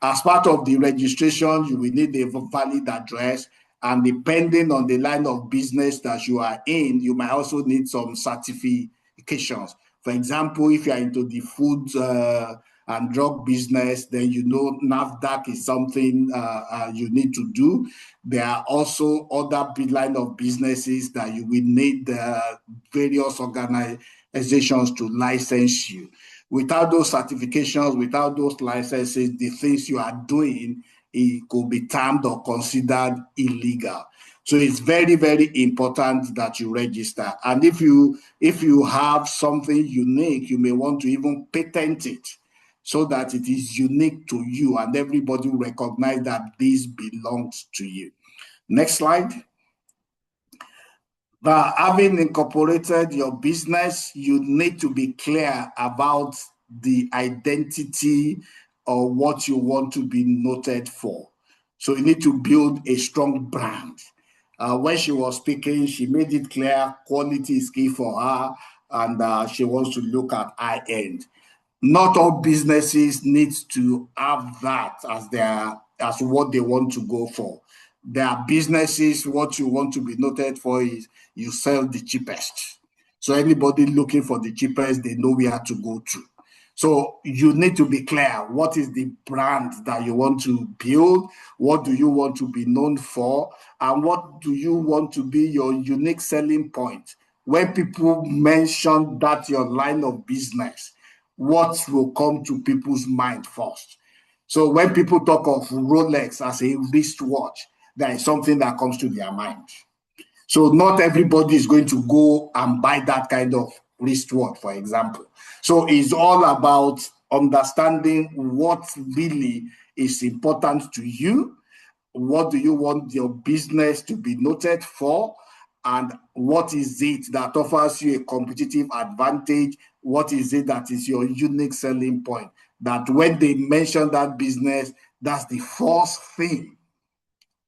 As part of the registration, you will need a valid address, and depending on the line of business that you are in, you might also need some certifications. For example, if you are into the food and drug business, then NAFDAC is something you need to do. There are also other big line of businesses that you will need various organizations to license you. Without those certifications, without those licenses, the things you are doing, it could be termed or considered illegal. So it's very, very important that you register. And if you have something unique, you may want to even patent it so that it is unique to you and everybody will recognize that this belongs to you. Next slide. Now, having incorporated your business, you need to be clear about the identity or what you want to be noted for. So you need to build a strong brand. When she was speaking, she made it clear quality is key for her, and she wants to look at high end. Not all businesses need to have that as what they want to go for. There are businesses, what you want to be noted for is you sell the cheapest. So anybody looking for the cheapest, they know where to go to. So you need to be clear. What is the brand that you want to build? What do you want to be known for? And what do you want to be your unique selling point when people mention that your line of business, what will come to people's mind first? So when people talk of Rolex as a wristwatch, there is something that comes to their mind. So not everybody is going to go and buy that kind of wristwatch, for example. So it's all about understanding what really is important to you. What do you want your business to be noted for? And what is it that offers you a competitive advantage? What is it that is your unique selling point? That when they mention that business, that's the first thing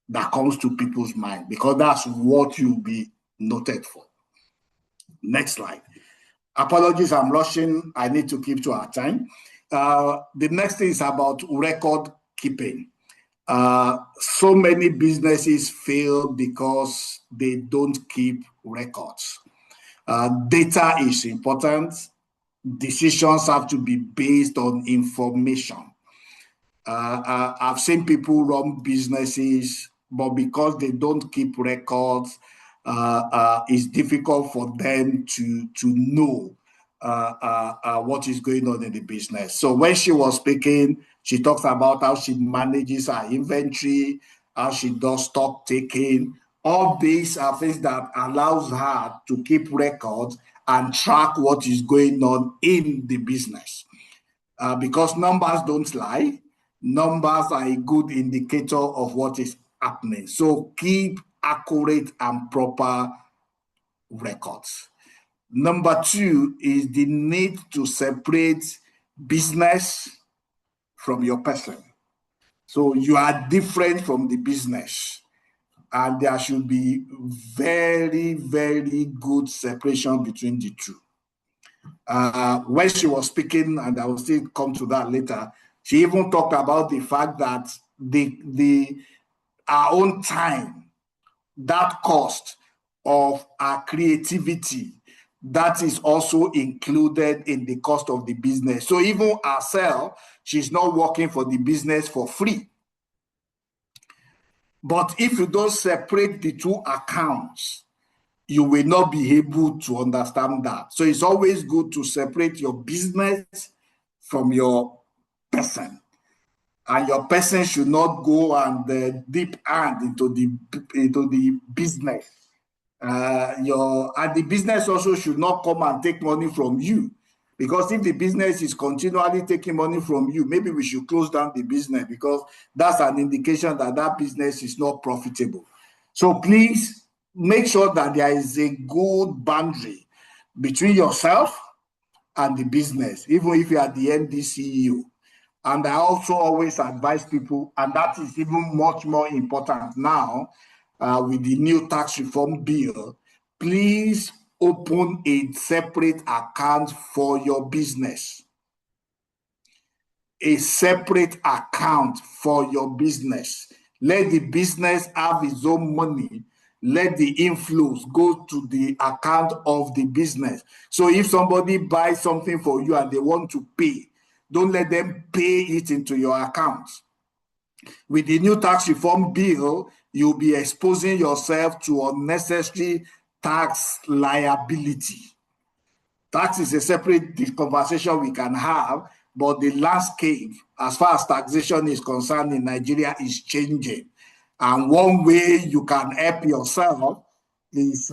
that comes to people's mind, because that's what you'll be noted for. Next slide. Apologies, I'm rushing. I need to keep to our time. The next thing is about record keeping. So many businesses fail because they don't keep records. Data is important. Decisions have to be based on information. I've seen people run businesses, but because they don't keep records, it's difficult for them to know what is going on in the business. So when she was speaking, she talks about how she manages her inventory, how she does stock taking. All these are things that allows her to keep records and track what is going on in the business. Because numbers don't lie. Numbers are a good indicator of what is happening. So keep accurate and proper records. Number two is the need to separate business from your person. So you are different from the business, and there should be very, very good separation between the two. When she was speaking, and I will still come to that later, she even talked about the fact that our own time, that cost of our creativity, that is also included in the cost of the business. So even herself, she's not working for the business for free. But if you don't separate the two accounts, you will not be able to understand that. So it's always good to separate your business from your person. And your person should not go and dip hand into the business. And the business also should not come and take money from you. Because if the business is continually taking money from you, maybe we should close down the business, because that's an indication that that business is not profitable. So please make sure that there is a good boundary between yourself and the business, even if you are the MD CEO. And I also always advise people, and that is even much more important now with the new tax reform bill, please open a separate account for your business. A separate account for your business. Let the business have its own money. Let the inflows go to the account of the business. So if somebody buys something for you and they want to pay, don't let them pay it into your account. With the new tax reform bill, you'll be exposing yourself to unnecessary tax liability. Tax is a separate conversation we can have, but the landscape, as far as taxation is concerned in Nigeria, is changing. And one way you can help yourself is,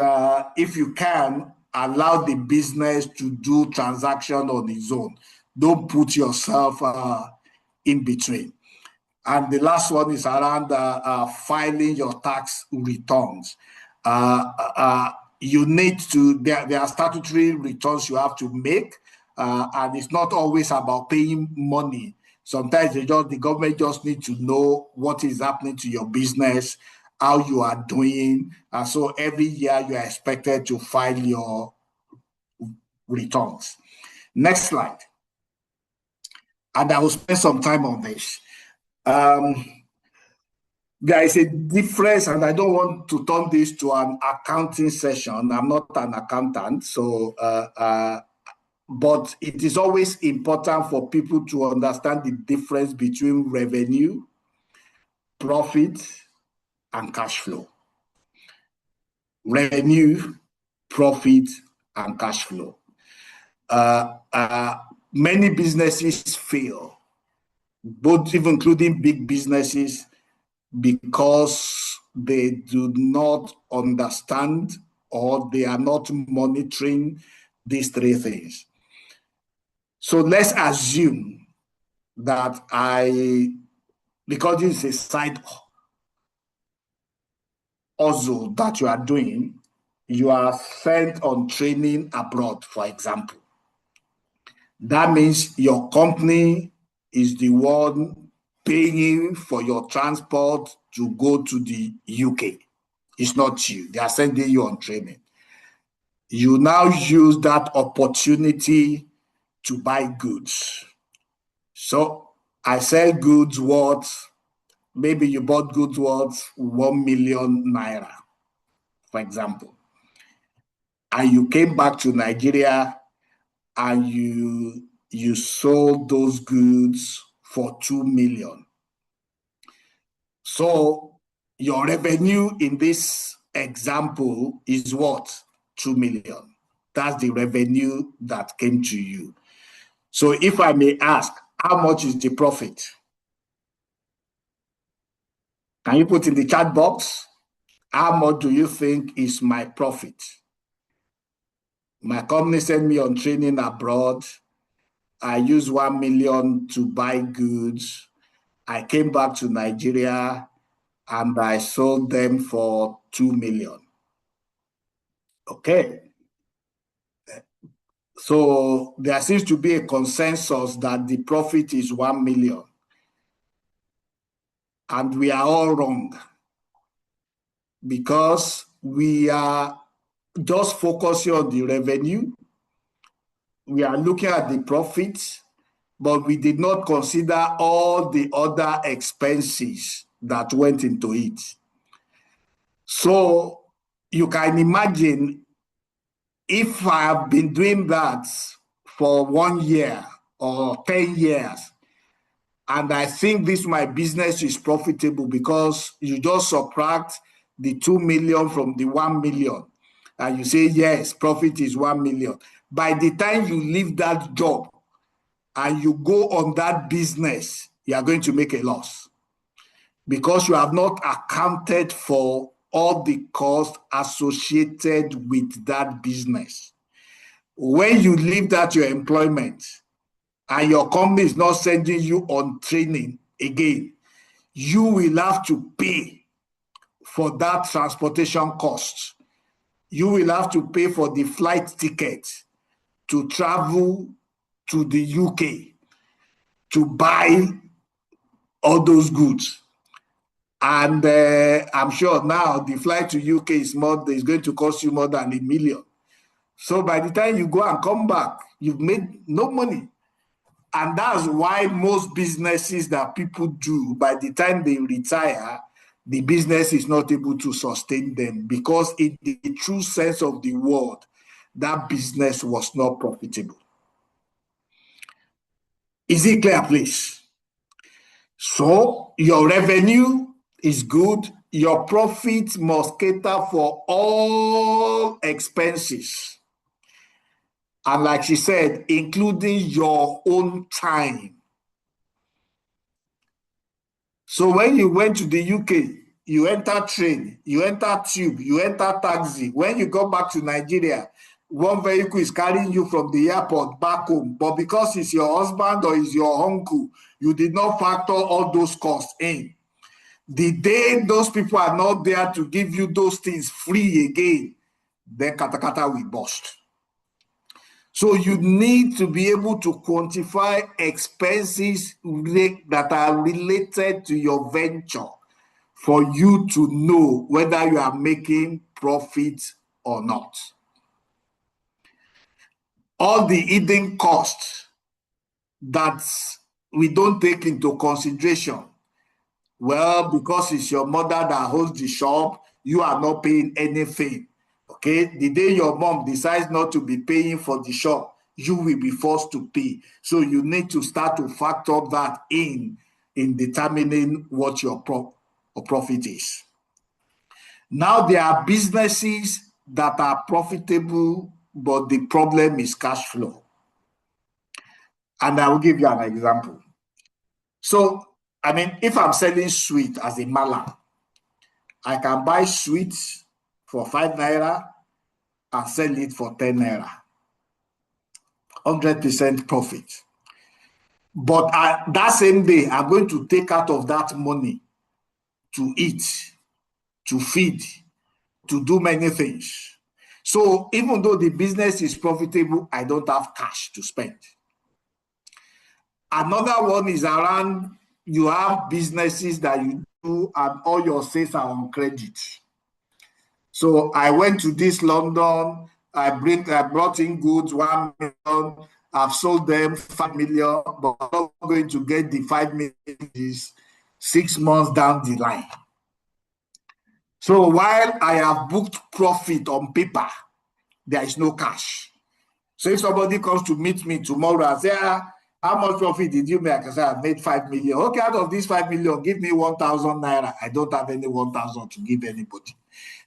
if you can, allow the business to do transaction on its own. Don't put yourself in between. And the last one is around filing your tax returns. You need to, there are statutory returns you have to make, and it's not always about paying money. Sometimes the government just needs to know what is happening to your business, how you are doing. And so every year you are expected to file your returns. Next slide. And I will spend some time on this. There is a difference, and I don't want to turn this to an accounting session. I'm not an accountant, so but it is always important for people to understand the difference between revenue, profit, and cash flow. Revenue profit, and cash flow. Many businesses fail, both even including big businesses, because they do not understand or they are not monitoring these three things. So let's assume that because this is a side hustle that you are doing, you are sent on training abroad, for example. That means your company is the one paying for your transport to go to the UK. It's not you. They are sending you on training. You now use that opportunity to buy goods. So I sell goods worth, maybe you bought goods worth 1 million naira, for example. And you came back to Nigeria and you sold those goods for 2 million. So your revenue in this example is what? 2 million. That's the revenue that came to you. So if I may ask, how much is the profit? Can you put in the chat box? How much do you think is my profit? My company sent me on training abroad. I used 1 million to buy goods. I came back to Nigeria and I sold them for 2 million. Okay. So there seems to be a consensus that the profit is 1 million. And we are all wrong, because we are just focusing on the revenue. We are looking at the profits, but we did not consider all the other expenses that went into it. So you can imagine, if I have been doing that for 1 year or 10 years, and I think my business is profitable, because you just subtract the 2 million from the 1 million, and you say, yes, profit is 1 million. By the time you leave that job and you go on that business, you are going to make a loss, because you have not accounted for all the costs associated with that business. When you leave that your employment and your company is not sending you on training again, you will have to pay for that transportation cost. You will have to pay for the flight ticket to travel to the UK to buy all those goods. And I'm sure now the flight to UK is going to cost you more than 1 million. So by the time you go and come back, you've made no money. And that's why most businesses that people do, by the time they retire, the business is not able to sustain them, because in the true sense of the word, that business was not profitable. Is it clear, please? So your revenue is good. Your profit must cater for all expenses. And like she said, including your own time. So when you went to the UK, you enter train, you enter tube, you enter taxi. When you go back to Nigeria, one vehicle is carrying you from the airport back home. But because it's your husband or it's your uncle, you did not factor all those costs in. The day those people are not there to give you those things free again, then katakata will burst. So you need to be able to quantify expenses that are related to your venture for you to know whether you are making profit or not. All the hidden costs that we don't take into consideration. Well, because it's your mother that holds the shop, you are not paying anything. Okay, the day your mom decides not to be paying for the shop, you will be forced to pay. So you need to start to factor that in determining what your profit is. Now there are businesses that are profitable, but the problem is cash flow. And I will give you an example. So, I mean, if I'm selling sweet as a mala, I can buy sweets for 5 naira and sell it for 10 naira. 100% profit. But that same day, I'm going to take out of that money to eat, to feed, to do many things. So even though the business is profitable, I don't have cash to spend. Another one is around, you have businesses that you do and all your sales are on credit. So I went to this London, I brought in goods, 1 million, I've sold them 5 million, but I'm not going to get the 5 million 6 months down the line. So while I have booked profit on paper, there is no cash. So if somebody comes to meet me tomorrow and say, how much profit did you make? I say, I made 5 million. Okay, out of this 5 million, give me 1,000 naira. I don't have any 1,000 to give anybody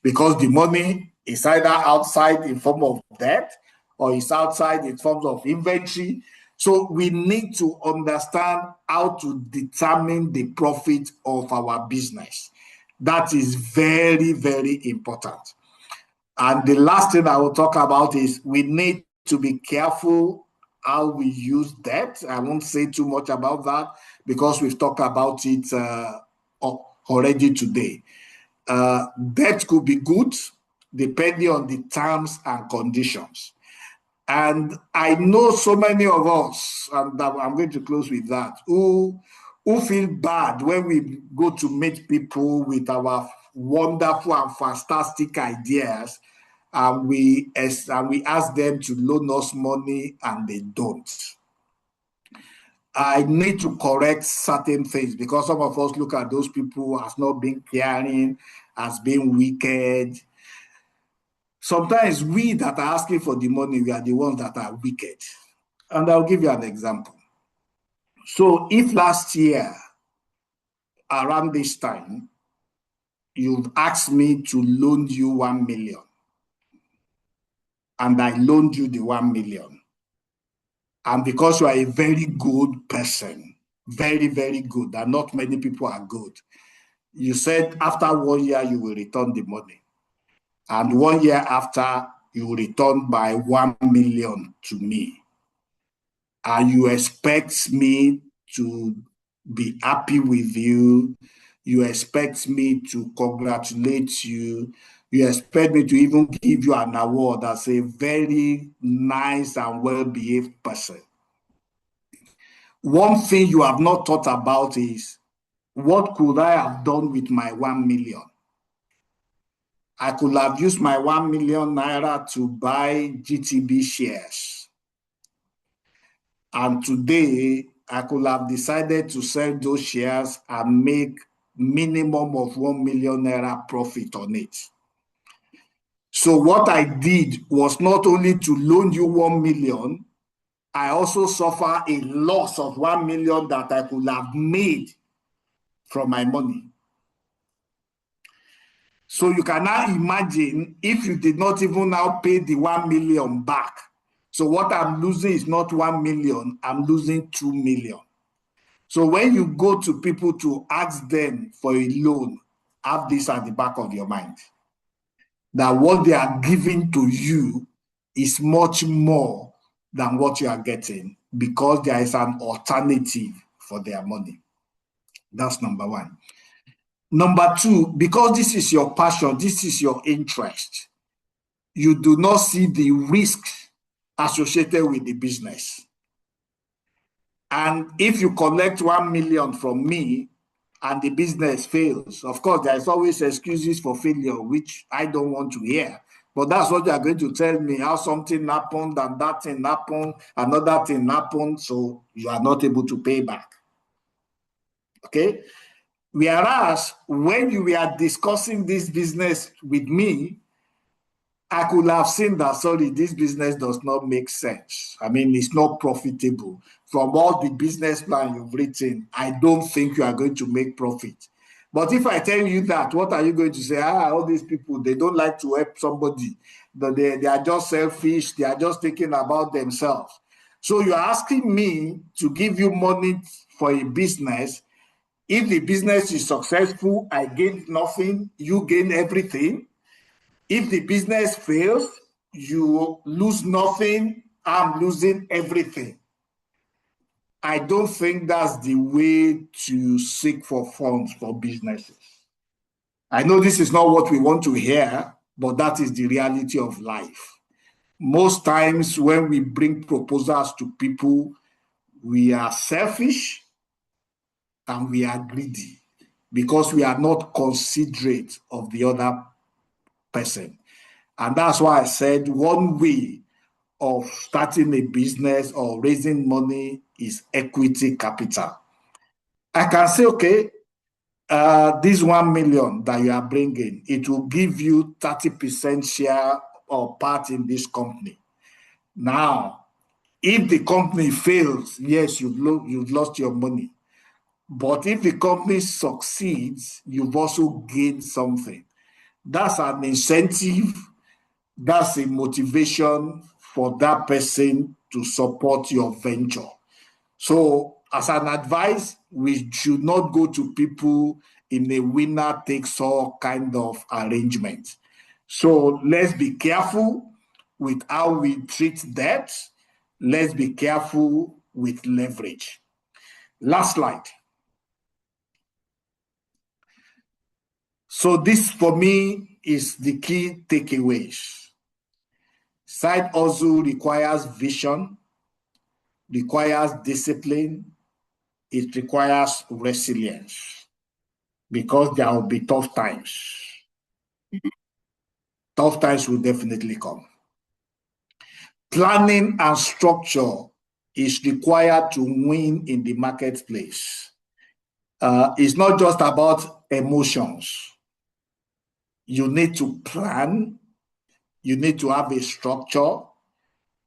because the money is either outside in form of debt or it's outside in forms of inventory. So we need to understand how to determine the profit of our business. That is very, very important. And the last thing I will talk about is we need to be careful how we use debt. I won't say too much about that because we've talked about it already today. Debt could be good depending on the terms and conditions. And I know so many of us, and I'm going to close with that, who feel bad when we go to meet people with our wonderful and fantastic ideas, and we ask them to loan us money and they don't. I need to correct certain things because some of us look at those people as not being caring, as being wicked. Sometimes we that are asking for the money, we are the ones that are wicked. And I'll give you an example. So if last year, around this time, you've asked me to loan you 1 million, and I loaned you the 1 million, and because you are a very good person, very, very good, and not many people are good, you said after 1 year, you will return the money. And 1 year after, you will return by 1 million to me. And you expect me to be happy with you. You expect me to congratulate you. You expect me to even give you an award as a very nice and well-behaved person. One thing you have not thought about is, what could I have done with my 1 million? I could have used my 1 million naira to buy GTB shares. And today, I could have decided to sell those shares and make minimum of 1 million naira profit on it. So what I did was not only to loan you 1 million, I also suffer a loss of 1 million that I could have made from my money. So you can now imagine if you did not even now pay the 1 million back. So what I'm losing is not 1 million, I'm losing 2 million. So when you go to people to ask them for a loan, have this at the back of your mind, that what they are giving to you is much more than what you are getting because there is an alternative for their money. That's number one. Number two, because this is your passion, this is your interest, you do not see the risk associated with the business. And if you collect 1 million from me and the business fails, of course, there's always excuses for failure, which I don't want to hear. But that's what you are going to tell me, how something happened and that thing happened, another thing happened, so you are not able to pay back. Okay? Whereas when you were discussing this business with me, I could have seen that, sorry, this business does not make sense. I mean, it's not profitable. From all the business plan you've written, I don't think you are going to make profit. But if I tell you that, what are you going to say? All these people, they don't like to help somebody. They are just selfish. They are just thinking about themselves. So you're asking me to give you money for a business. If the business is successful, I gain nothing, you gain everything. If the business fails, you lose nothing, I'm losing everything. I don't think that's the way to seek for funds for businesses. I know this is not what we want to hear, but that is the reality of life. Most times when we bring proposals to people, we are selfish and we are greedy because we are not considerate of the other person. And that's why I said one way of starting a business or raising money is equity capital. I can say, okay, this 1 million that you are bringing, it will give you 30% share or part in this company. Now, if the company fails, yes, you've lost your money. But if the company succeeds, you've also gained something. That's an incentive, that's a motivation for that person to support your venture. So as an advice, we should not go to people in a winner takes all kind of arrangement. So let's be careful with how we treat debt. Let's be careful with leverage. Last slide. So this for me is the key takeaways. Side hustle requires vision, requires discipline, it requires resilience because there will be tough times. Tough times will definitely come. Planning and structure is required to win in the marketplace. It's not just about emotions. You need to plan, you need to have a structure.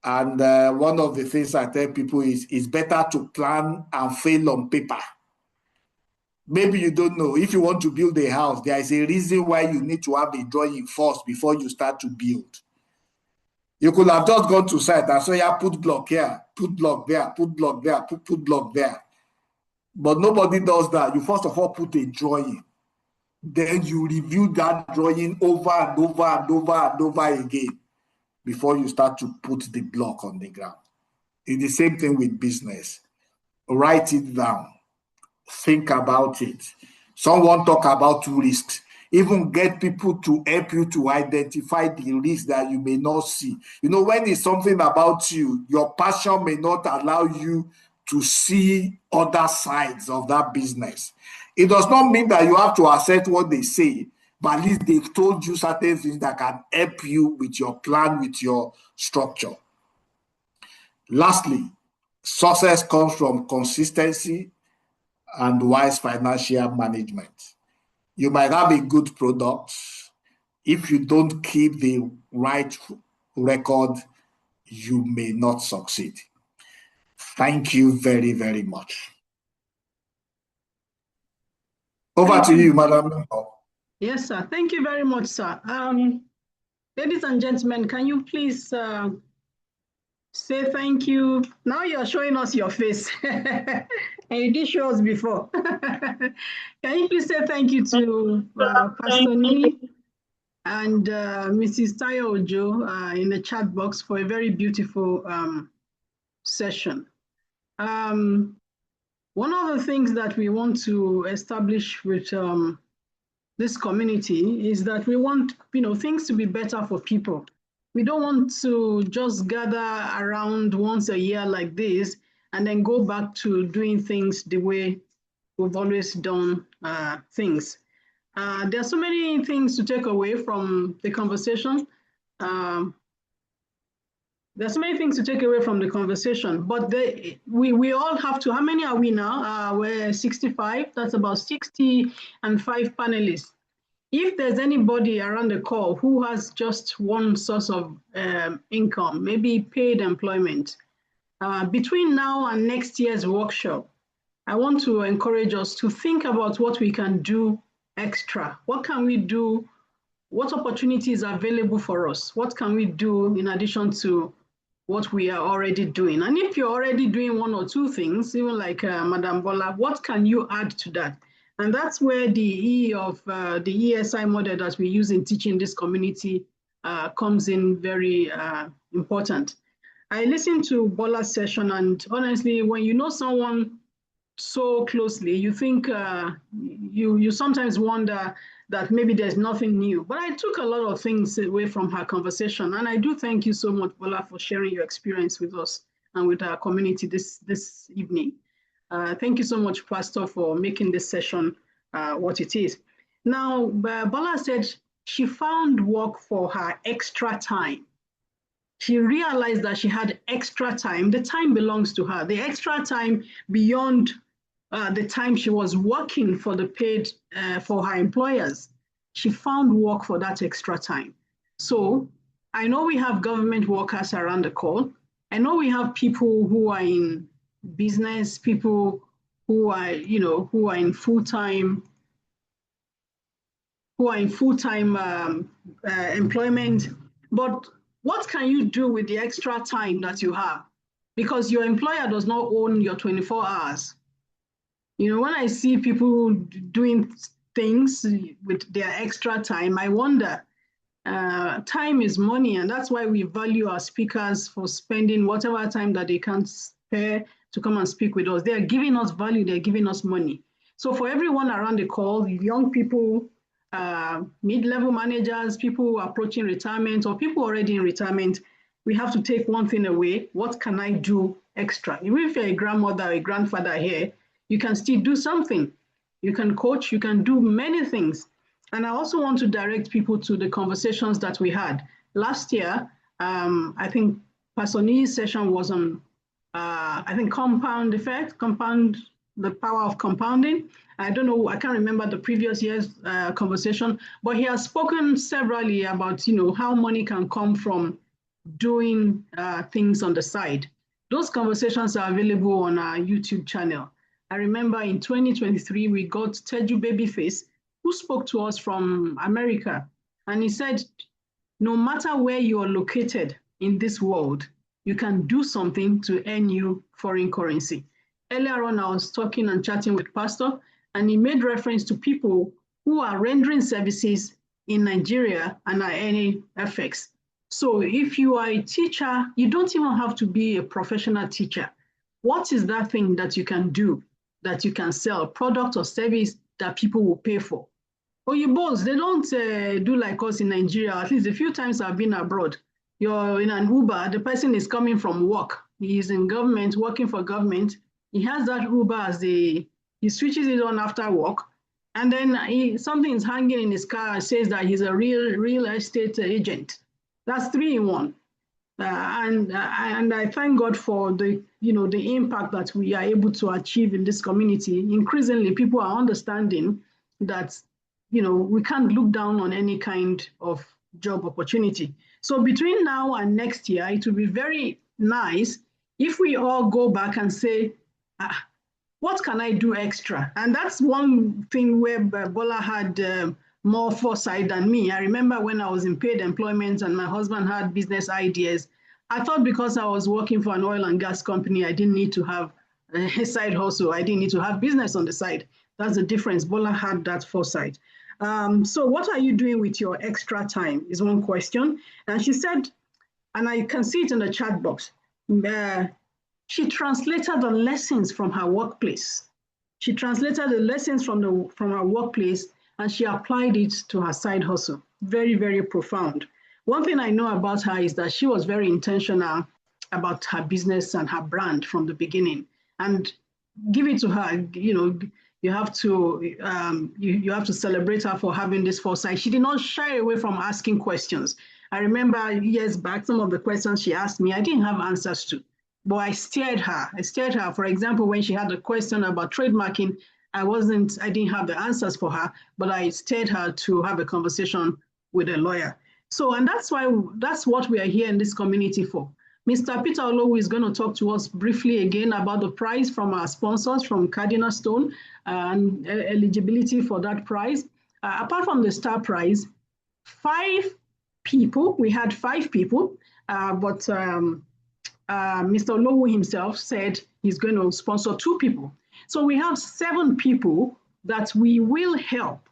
And one of the things I tell people is it's better to plan and fail on paper. Maybe you don't know. If you want to build a house, there is a reason why you need to have a drawing first before you start to build. You could have just gone to site and say, yeah, put block here, put block there, put block there, put block there. But nobody does that. You first of all put a drawing. Then you review that drawing over and over and over and over again before you start to put the block on the ground. It's the same thing with business. Write it down. Think about it. Someone talk about risks. Even get people to help you to identify the risks that you may not see. You know, when it's something about you, your passion may not allow you to see other sides of that business. It does not mean that you have to accept what they say, but at least they've told you certain things that can help you with your plan, with your structure. Lastly, success comes from consistency and wise financial management. You might have a good product. If you don't keep the right record, you may not succeed. Thank you very, very much. Over to you, Madam. Yes, sir. Thank you very much, sir. Ladies and gentlemen, can you please say thank you? Now you're showing us your face. And you did show us before. Can you please say thank you to Pastor Niyi and Mrs. Tayo-Ojo in the chat box for a very beautiful session. One of the things that we want to establish with this community is that we want, things to be better for people. We don't want to just gather around once a year like this and then go back to doing things the way we've always done things. There are so many things to take away from the conversation. There's so many things to take away from the conversation, but we all have to, how many are we now? We're 65, that's about 65 panelists. If there's anybody around the call who has just one source of income, maybe paid employment, between now and next year's workshop, I want to encourage us to think about what we can do extra? What can we do? What opportunities are available for us? What can we do in addition to what we are already doing? And if you're already doing one or two things, even like Madam Bola, what can you add to that? And that's where the E of the ESI model that we use in teaching this community comes in very important. I listened to Bola's session, and honestly, when you know someone so closely, you think you sometimes wonder that maybe there's nothing new. But I took a lot of things away from her conversation, and I do thank you so much, Bola, for sharing your experience with us and with our community this evening. Thank you so much, Pastor, for making this session what it is. Now, Bola said she found work for her extra time. She realized that she had extra time. The time belongs to her. The extra time beyond the time she was working for the paid for her employers. She found work for that extra time. So I know we have government workers around the call. I know we have people who are in business, people who are, who are in full-time employment. But what can you do with the extra time that you have? Because your employer does not own your 24 hours. When I see people doing things with their extra time, I wonder, time is money, and that's why we value our speakers for spending whatever time that they can spare to come and speak with us. They're giving us value, they're giving us money. So for everyone around the call, young people, mid-level managers, people approaching retirement, or people already in retirement, we have to take one thing away. What can I do extra? Even if you're a grandmother or a grandfather here, you can still do something. You can coach, you can do many things. And I also want to direct people to the conversations that we had. Last year, I think Pastor Niyi's session was on, I think, compound effect, the power of compounding. I don't know, I can't remember the previous year's conversation, but he has spoken severally about, how money can come from doing things on the side. Those conversations are available on our YouTube channel. I remember in 2023, we got Teju Babyface, who spoke to us from America. And he said, no matter where you are located in this world, you can do something to earn you foreign currency. Earlier on, I was talking and chatting with Pastor, and he made reference to people who are rendering services in Nigeria and are earning FX. So if you are a teacher, you don't even have to be a professional teacher. What is that thing that you can do, that you can sell, product or service that people will pay for? Oyibos, they don't do like us in Nigeria. At least a few times I've been abroad. You're in an Uber, the person is coming from work. He is in government, working for government. He has that Uber as he switches it on after work. And then something is hanging in his car and says that he's a real estate agent. That's 3 in 1. And I thank God for the impact that we are able to achieve in this community. Increasingly, people are understanding that we can't look down on any kind of job opportunity. So between now and next year, it will be very nice if we all go back and say, what can I do extra? And that's one thing where Bola had more foresight than me. I remember when I was in paid employment and my husband had business ideas, I thought because I was working for an oil and gas company, I didn't need to have a side hustle. I didn't need to have business on the side. That's the difference. Bola had that foresight. So what are you doing with your extra time is one question. And she said, and I can see it in the chat box, she translated the lessons from her workplace. She translated the lessons from her workplace and she applied it to her side hustle. Very, very profound. One thing I know about her is that she was very intentional about her business and her brand from the beginning. And give it to her, you have to celebrate her for having this foresight. She did not shy away from asking questions. I remember years back, some of the questions she asked me, I didn't have answers to, but I steered her. For example, when she had a question about trademarking, I didn't have the answers for her, but I steered her to have a conversation with a lawyer. So, and that's what we are here in this community for. Mr. Peter Olowu is going to talk to us briefly again about the prize from our sponsors from Cardinal Stone and eligibility for that prize. apart from the star prize, we had 5 people, but Mr. Lowu himself said he's going to sponsor 2 people. So we have 7 people that we will help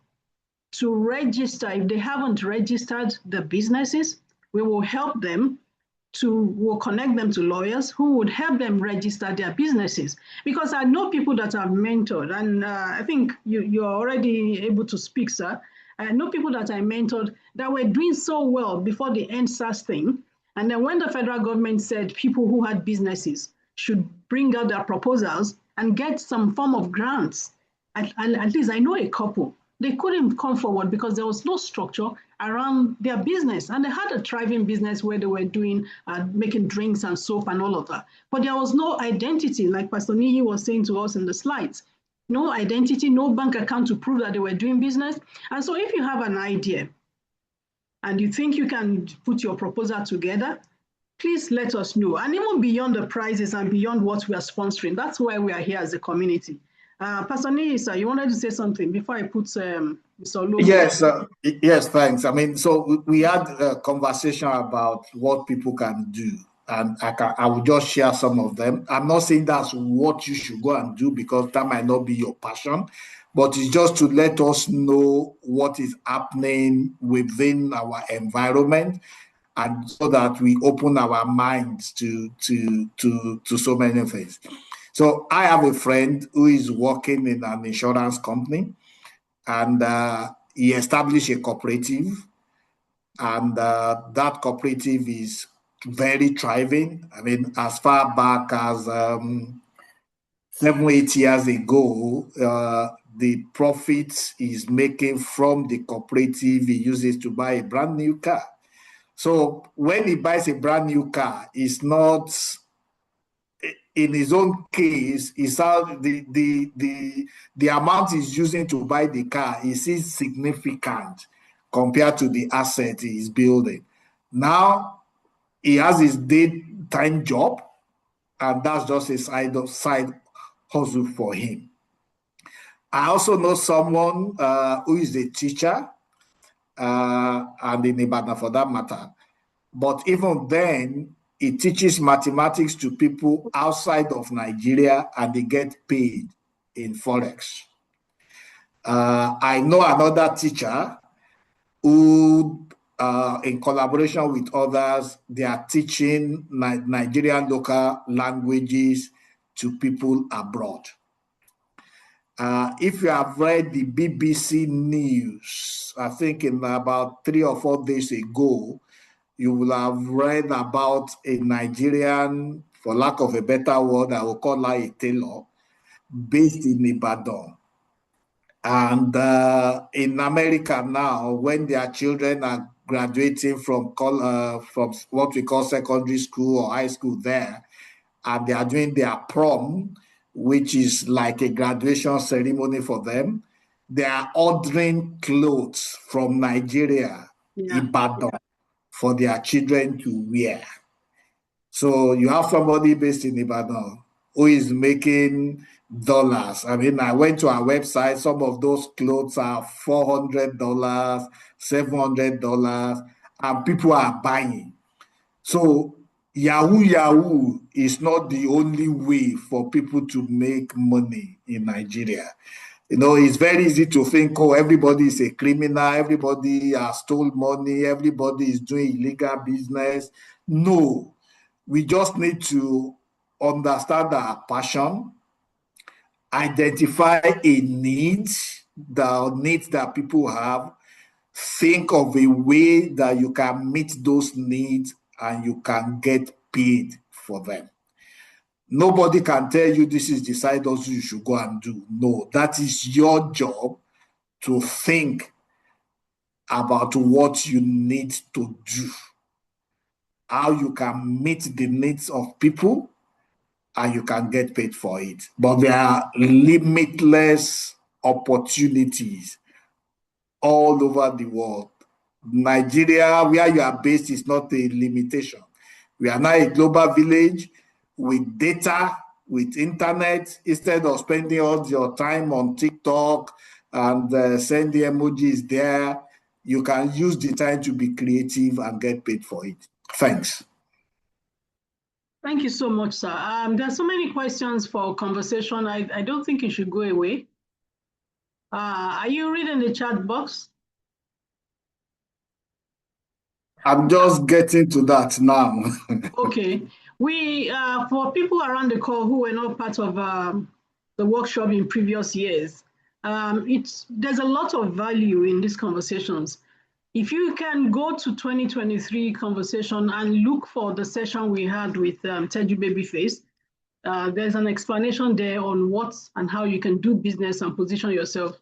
to register. If they haven't registered the businesses, we will help them we'll connect them to lawyers who would help them register their businesses. Because I know people that I've mentored, and I think you're already able to speak, sir. I know people that I mentored that were doing so well before the EndSARS thing. And then when the federal government said people who had businesses should bring out their proposals and get some form of grants, at least I know a couple, they couldn't come forward because there was no structure around their business. And they had a thriving business where they were doing, making drinks and soap and all of that. But there was no identity, like Pastor Niyi was saying to us in the slides. No identity, no bank account to prove that they were doing business. And so if you have an idea and you think you can put your proposal together, please let us know. And even beyond the prizes and beyond what we are sponsoring, that's why we are here as a community. Pastor Niyi, sir, you wanted to say something before I put Mr. Lowe? Yes, thanks. I mean, so we had a conversation about what people can do, and I will just share some of them. I'm not saying that's what you should go and do because that might not be your passion, but it's just to let us know what is happening within our environment, and so that we open our minds to so many things. So I have a friend who is working in an insurance company, and he established a cooperative, and that cooperative is very thriving. I mean, as far back as 7-8 years ago, the profits he's making from the cooperative he uses to buy a brand new car. So when he buys a brand new car, it's not, in his own case, it's the amount he's using to buy the car is insignificant compared to the asset he's building. Now he has his daytime job, and that's just a side hustle for him. I also know someone who is a teacher, and in Ibadan for that matter. But even then, he teaches mathematics to people outside of Nigeria, and they get paid in Forex. I know another teacher who, in collaboration with others, they are teaching Nigerian local languages to people abroad. If you have read the BBC News, I think in about 3 or 4 days ago, you will have read about a Nigerian, for lack of a better word, I will call her a tailor, based in Ibadan. And in America now, when their children are graduating from what we call secondary school or high school there, and they are doing their prom, which is like a graduation ceremony for them, they are ordering clothes from Nigeria, Ibadan, for their children to wear. So you have somebody based in Ibadan who is making dollars. I mean, I went to our website, some of those clothes are $400, $700, and people are buying. So Yahoo is not the only way for people to make money in Nigeria. You know, it's very easy to think, oh, everybody is a criminal, everybody has stole money, everybody is doing illegal business. No, we just need to understand our passion, identify a need, the needs that people have, think of a way that you can meet those needs and you can get paid for them. Nobody can tell you this is the side hustle you should go and do. No, that is your job to think about what you need to do, how you can meet the needs of people, and you can get paid for it. But there are limitless opportunities all over the world. Nigeria, where you are based, is not a limitation. We are now a global village with data, with internet. Instead of spending all your time on TikTok, and send the emojis there. You can use the time to be creative and get paid for it. Thanks. Thank you so much, sir. There are so many questions for conversation. I don't think you should go away. Are you reading the chat box? I'm just getting to that now. Okay. We, for people around the call who were not part of the workshop in previous years, there's a lot of value in these conversations. If you can go to 2023 conversation and look for the session we had with Teju Babyface, there's an explanation there on what and how you can do business and position yourself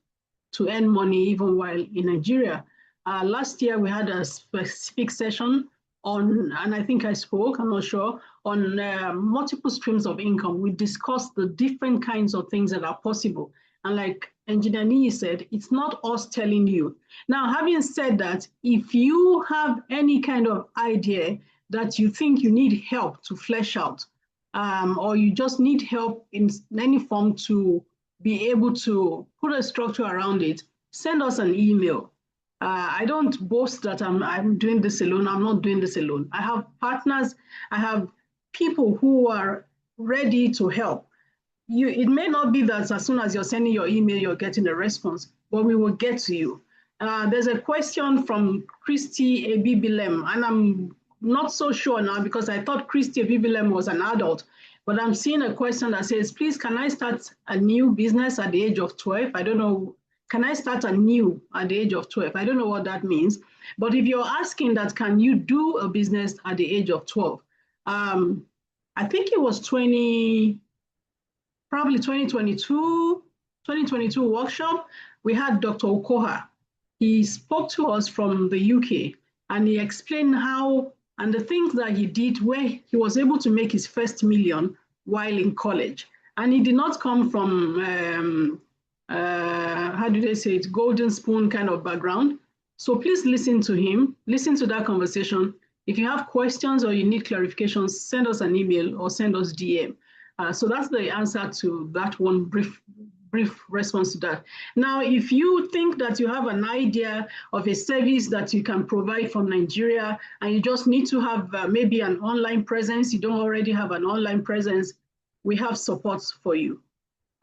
to earn money even while in Nigeria. Last year, we had a specific session on, and I think I spoke, I'm not sure, on multiple streams of income. We discussed the different kinds of things that are possible. And like Engineer Niyi said, it's not us telling you. Now, having said that, if you have any kind of idea that you think you need help to flesh out, or you just need help in any form to be able to put a structure around it, send us an email. I don't boast that I'm doing this alone. I'm not doing this alone. I have partners. I have people who are ready to help. It may not be that as soon as you're sending your email, you're getting a response, but we will get to you. There's a question from Christy Ebibilem, and I'm not so sure now because I thought Christy Ebibilem was an adult, but I'm seeing a question that says, please, can I start a new business at the age of 12? I don't know. Can I start anew at the age of 12? I don't know what that means. But if you're asking that, can you do a business at the age of 12? I think it was probably 2022 workshop. We had Dr. Okoha. He spoke to us from the UK and he explained how and the things that he did where he was able to make his first million while in college. And he did not come from how do they say it, golden spoon kind of background. So please listen to him, listen to that conversation. If you have questions or you need clarifications, send us an email or send us DM. So that's the answer to that one brief response to that. Now, if you think that you have an idea of a service that you can provide from Nigeria and you just need to have maybe an online presence, you don't already have an online presence, we have support for you.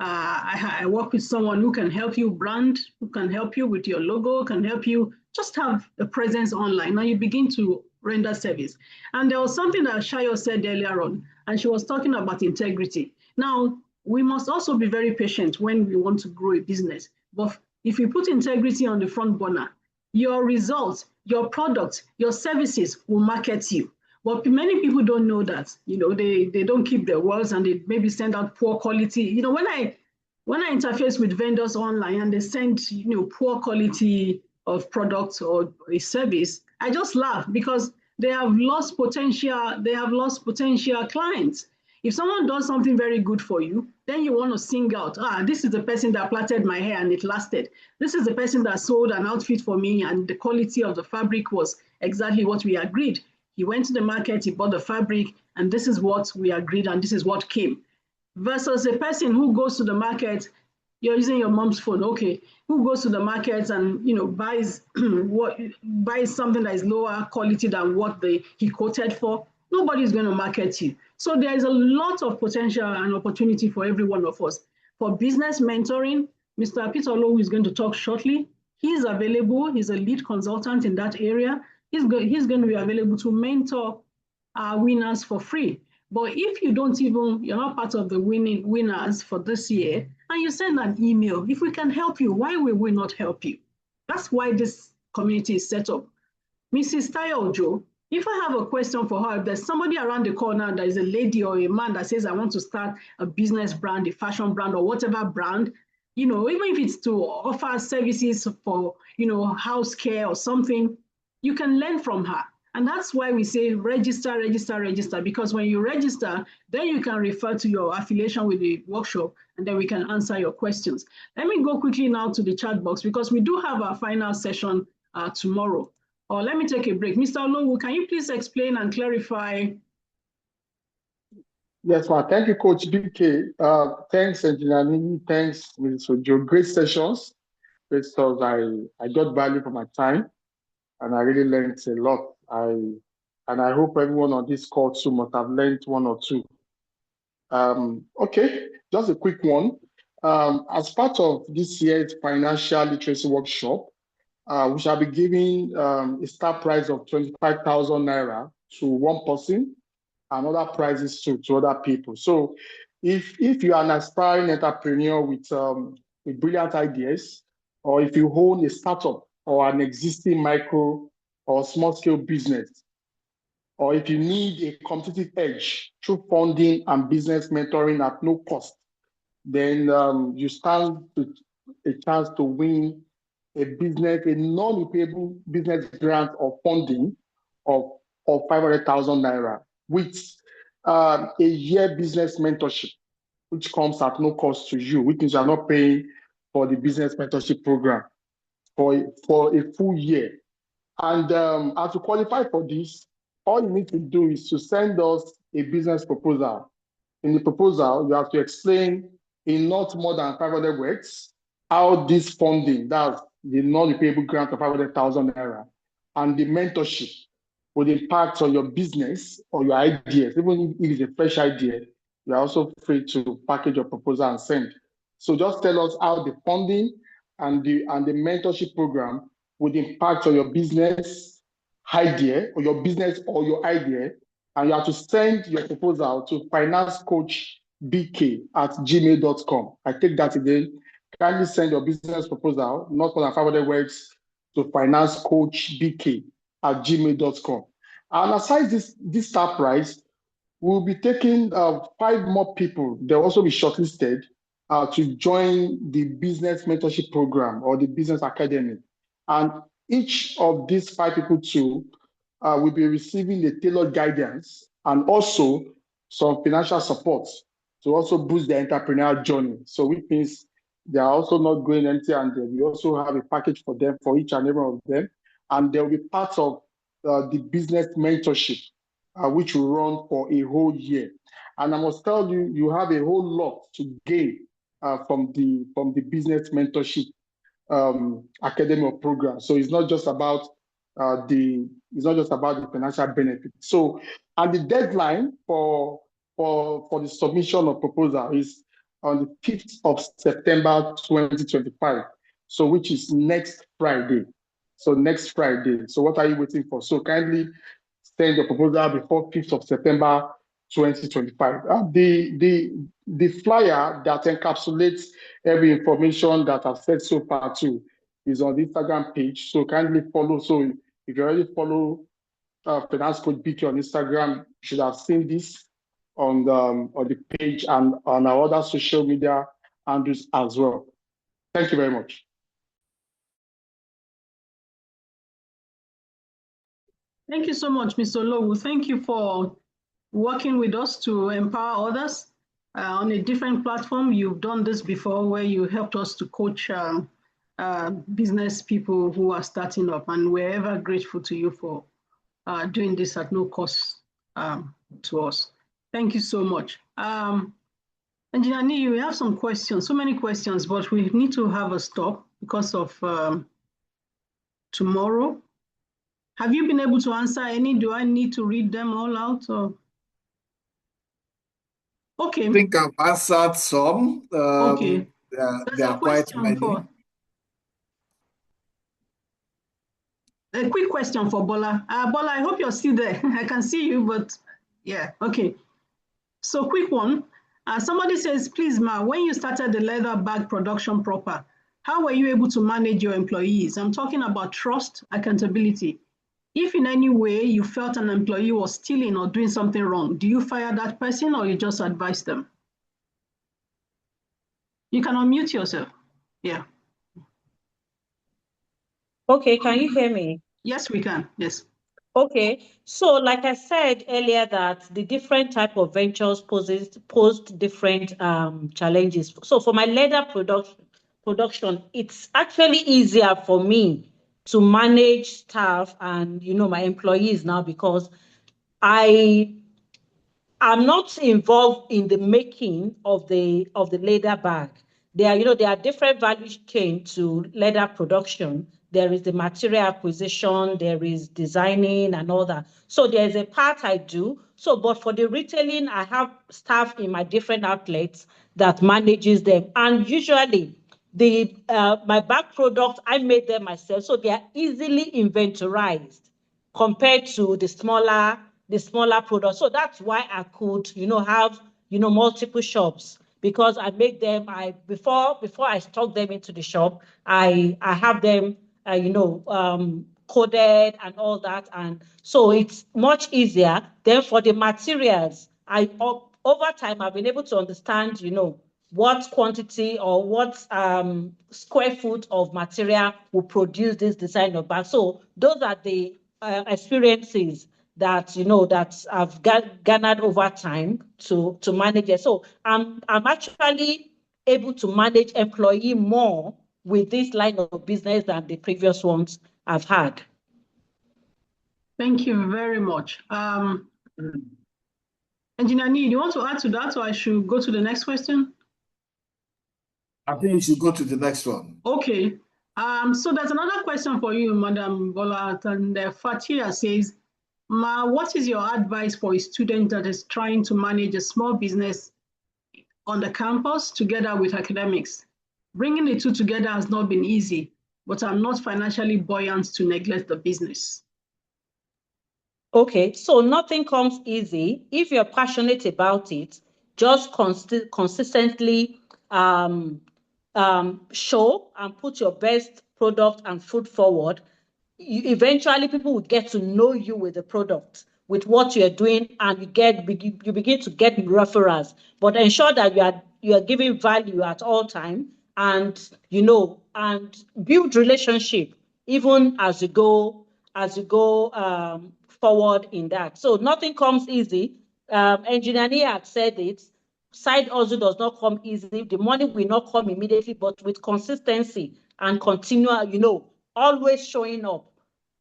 I work with someone who can help you brand, who can help you with your logo, can help you just have a presence online. Now you begin to render service. And there was something that Shayo said earlier on, and she was talking about integrity. Now, we must also be very patient when we want to grow a business. But if you put integrity on the front burner, your results, your products, your services will market you. But many people don't know that. You know, they don't keep their words and they maybe send out poor quality. You know, when I interface with vendors online and they send, poor quality of products or a service, I just laugh because they have lost potential. They have lost potential clients. If someone does something very good for you, then you want to sing out, this is the person that plaited my hair and it lasted. This is the person that sold an outfit for me and the quality of the fabric was exactly what we agreed. He went to the market, he bought the fabric, and this is what we agreed, and this is what came. Versus a person who goes to the market, you're using your mom's phone, okay, who goes to the market and buys something that is lower quality than what he quoted for. Nobody's going to market you. So there is a lot of potential and opportunity for every one of us. For business mentoring, Mr. Peter Lowe is going to talk shortly. He's available. He's a lead consultant in that area. He's going to be available to mentor our winners for free. But if you're not part of the winners for this year, and you send an email, if we can help you, why will we not help you? That's why this community is set up. Mrs. Tayo-Ojo, if I have a question for her, if there's somebody around the corner that is a lady or a man that says, I want to start a business brand, a fashion brand, or whatever brand, even if it's to offer services for, house care or something, you can learn from her. And that's why we say register, register, register, because when you register, then you can refer to your affiliation with the workshop, and then we can answer your questions. Let me go quickly now to the chat box, because we do have our final session tomorrow. Or let me take a break. Mr. Olowu, can you please explain and clarify? Yes, ma'am. Thank you, Coach BK. Thanks, Engineer Niyi. Thanks, Ms. Ojo. Great sessions. because I got value for my time, and I really learned a lot. And I hope everyone on this call too must have learned one or two. Okay, just a quick one. As part of this year's financial literacy workshop, we shall be giving a start prize of 25,000 naira to one person and other prizes to other people. So if you are an aspiring entrepreneur with brilliant ideas, or if you own a startup or an existing micro or small scale business, or if you need a competitive edge through funding and business mentoring at no cost, then you stand a chance to win a non-repayable business grant or funding of 500,000 naira with a year business mentorship, which comes at no cost to you, which means you are not paying for the business mentorship program for a full year. And to qualify for this, all you need to do is to send us a business proposal. In the proposal, you have to explain in not more than 500 words how this funding, that's the non-repayable grant of 500,000 naira, and the mentorship would impact on your business or your ideas. Even if it's a fresh idea, you're also free to package your proposal and send. So just tell us how the funding and the mentorship program would impact on your business idea or your idea, and you have to send your proposal to financecoachbk@gmail.com. I take that again. Kindly send your business proposal, not more than 500 words, to financecoachbk@gmail.com. And aside this start price, we'll be taking 5 more people. They'll also be shortlisted to join the business mentorship program or the business academy. And each of these 5 people too will be receiving the tailored guidance and also some financial support to also boost their entrepreneurial journey. So which means they are also not going empty-handed. We also have a package for them, for each and every one of them. And they'll be part of the business mentorship, which will run for a whole year. And I must tell you, you have a whole lot to gain from the business mentorship academy or program. So it's not just about the financial benefit. So, and the deadline for the submission of proposal is on the 5th of September 2025. So which is next Friday. So next Friday. So what are you waiting for? So kindly send your proposal before 5th of September 2025. The flyer that encapsulates every information that I've said so far too is on the Instagram page. So kindly follow. So if you already follow Finance Coach BK on Instagram, you should have seen this on the page and on our other social media handles as well. Thank you very much. Thank you so much, Mr. Lowu. Thank you for working with us to empower others on a different platform. You've done this before where you helped us to coach business people who are starting up, and we're ever grateful to you for doing this at no cost to us. Thank you so much. Engineer Niyi, we have some questions, so many questions, but we need to have a stop because of tomorrow. Have you been able to answer any? Do I need to read them all out? Or? Okay. I think I've answered some. Okay. There are quite many. A quick question for Bola. Bola, I hope you're still there. I can see you, but yeah, okay. So quick one. Somebody says, please, Ma, when you started the leather bag production proper, how were you able to manage your employees? I'm talking about trust, accountability. If in any way you felt an employee was stealing or doing something wrong, do you fire that person or you just advise them? You can unmute yourself. Yeah. Okay, can you hear me? Yes, we can. Yes. Okay, so like I said earlier, that the different type of ventures posed different challenges. So for my leather production, it's actually easier for me to manage staff and my employees now, because I'm not involved in the making of the leather bag. there are different value chain to leather production. There is the material acquisition, there is designing and all that. So there's a part I do. So, but for the retailing, I have staff in my different outlets that manages them. And usually my bag products, I made them myself. So they are easily inventorized compared to the smaller products. So that's why I could, have, multiple shops, because I make them, before I stock them into the shop, I have them, coded and all that. And so it's much easier. Then for the materials, over time, I've been able to understand, what quantity or what square foot of material will produce this design of bag. So those are the experiences that that I've garnered over time to manage it. So I'm actually able to manage employee more with this line of business than the previous ones I've had. Thank you very much. Engineer Niyi, do you want to add to that, or I should go to the next question? I think you should go to the next one. Okay. So there's another question for you, Madam Bola, and Fatia says, Ma, what is your advice for a student that is trying to manage a small business on the campus together with academics? Bringing the two together has not been easy, but I'm not financially buoyant to neglect the business. Okay, so nothing comes easy. If you're passionate about it, just consistently show and put your best product and foot forward. Eventually, people will get to know you with the product, with what you're doing, and you begin to get referrals. But ensure that you are giving value at all time, and and build relationship even as you go forward in that. So nothing comes easy. Engineer Niyi had said it. Side hustle does not come easy. The money will not come immediately, but with consistency and continual, always showing up,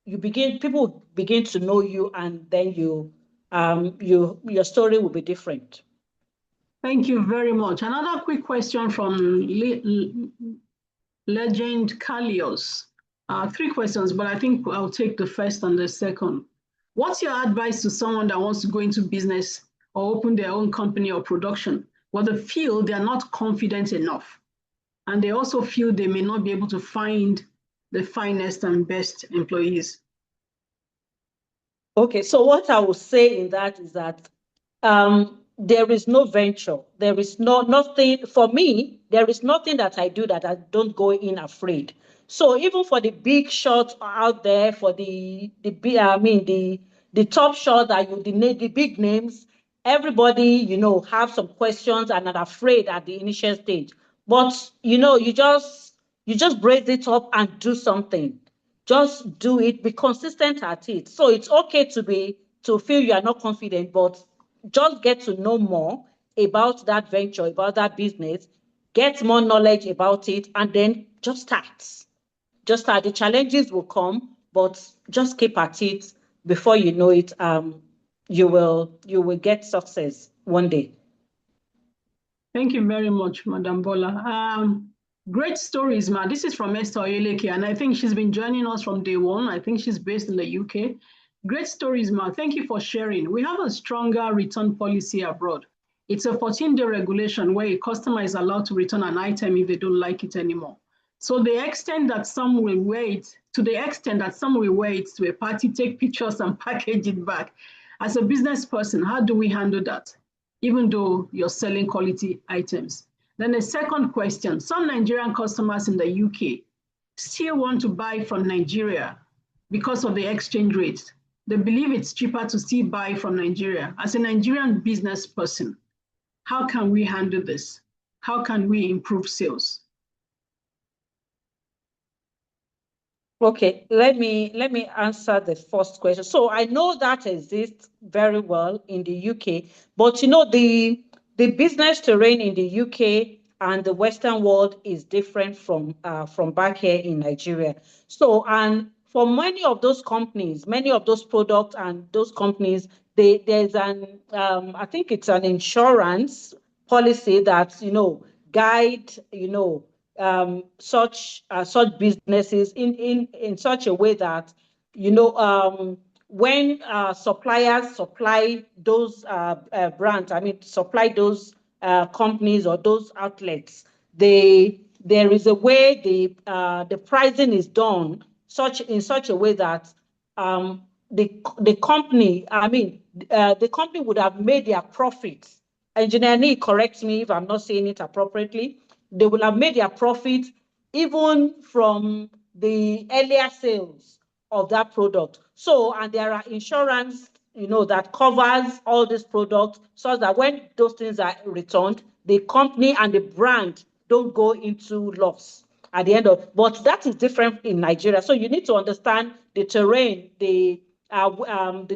people begin to know you, and then your story will be different. Thank you very much. Another quick question from Legend Kalios. 3 questions, but I think I'll take the first and the second. What's your advice to someone that wants to go into business or open their own company or production, but they feel they're not confident enough, and they also feel they may not be able to find the finest and best employees? Okay, so what I will say in that is that there is no venture. There is nothing for me. There is nothing that I do that I don't go in afraid. So even for the big shots out there, for the top shot that the big names, everybody have some questions and are afraid at the initial stage. But you just brace it up and do something. Just do it, be consistent at it. So it's okay to feel you are not confident, but just get to know more about that venture, about that business, get more knowledge about it, and then just start. Just start. The challenges will come, but just keep at it. Before you know it, you will get success one day. Thank you very much, Madam Bola. Great stories, ma. This is from Esther Oyeleke, and I think she's been joining us from day one. I think she's based in the UK. Great stories, ma. Thank you for sharing. We have a stronger return policy abroad. It's a 14-day regulation where a customer is allowed to return an item if they don't like it anymore. So the extent that some will wait, to a party, take pictures and package it back. As a business person, how do we handle that, even though you're selling quality items? Then the second question, some Nigerian customers in the UK still want to buy from Nigeria because of the exchange rate. They believe it's cheaper to still buy from Nigeria. As a Nigerian business person, how can we handle this? How can we improve sales? Okay, let me answer the first question. So I know that exists very well in the UK, but the business terrain in the UK and the Western world is different from back here in Nigeria. So, and for many of those companies, many of those products and those companies, there's I think it's an insurance policy that guide, such businesses in such a way that, when suppliers supply those brands, supply those companies or those outlets, there is a way the pricing is done in such a way that the company, the company would have made their profits. Engineer Niyi, correct me if I'm not saying it appropriately. They will have made their profit even from the earlier sales of that product. So, and there are insurance, that covers all these products, so that when those things are returned, the company and the brand don't go into loss at the end of. But that is different in Nigeria. So you need to understand the terrain, the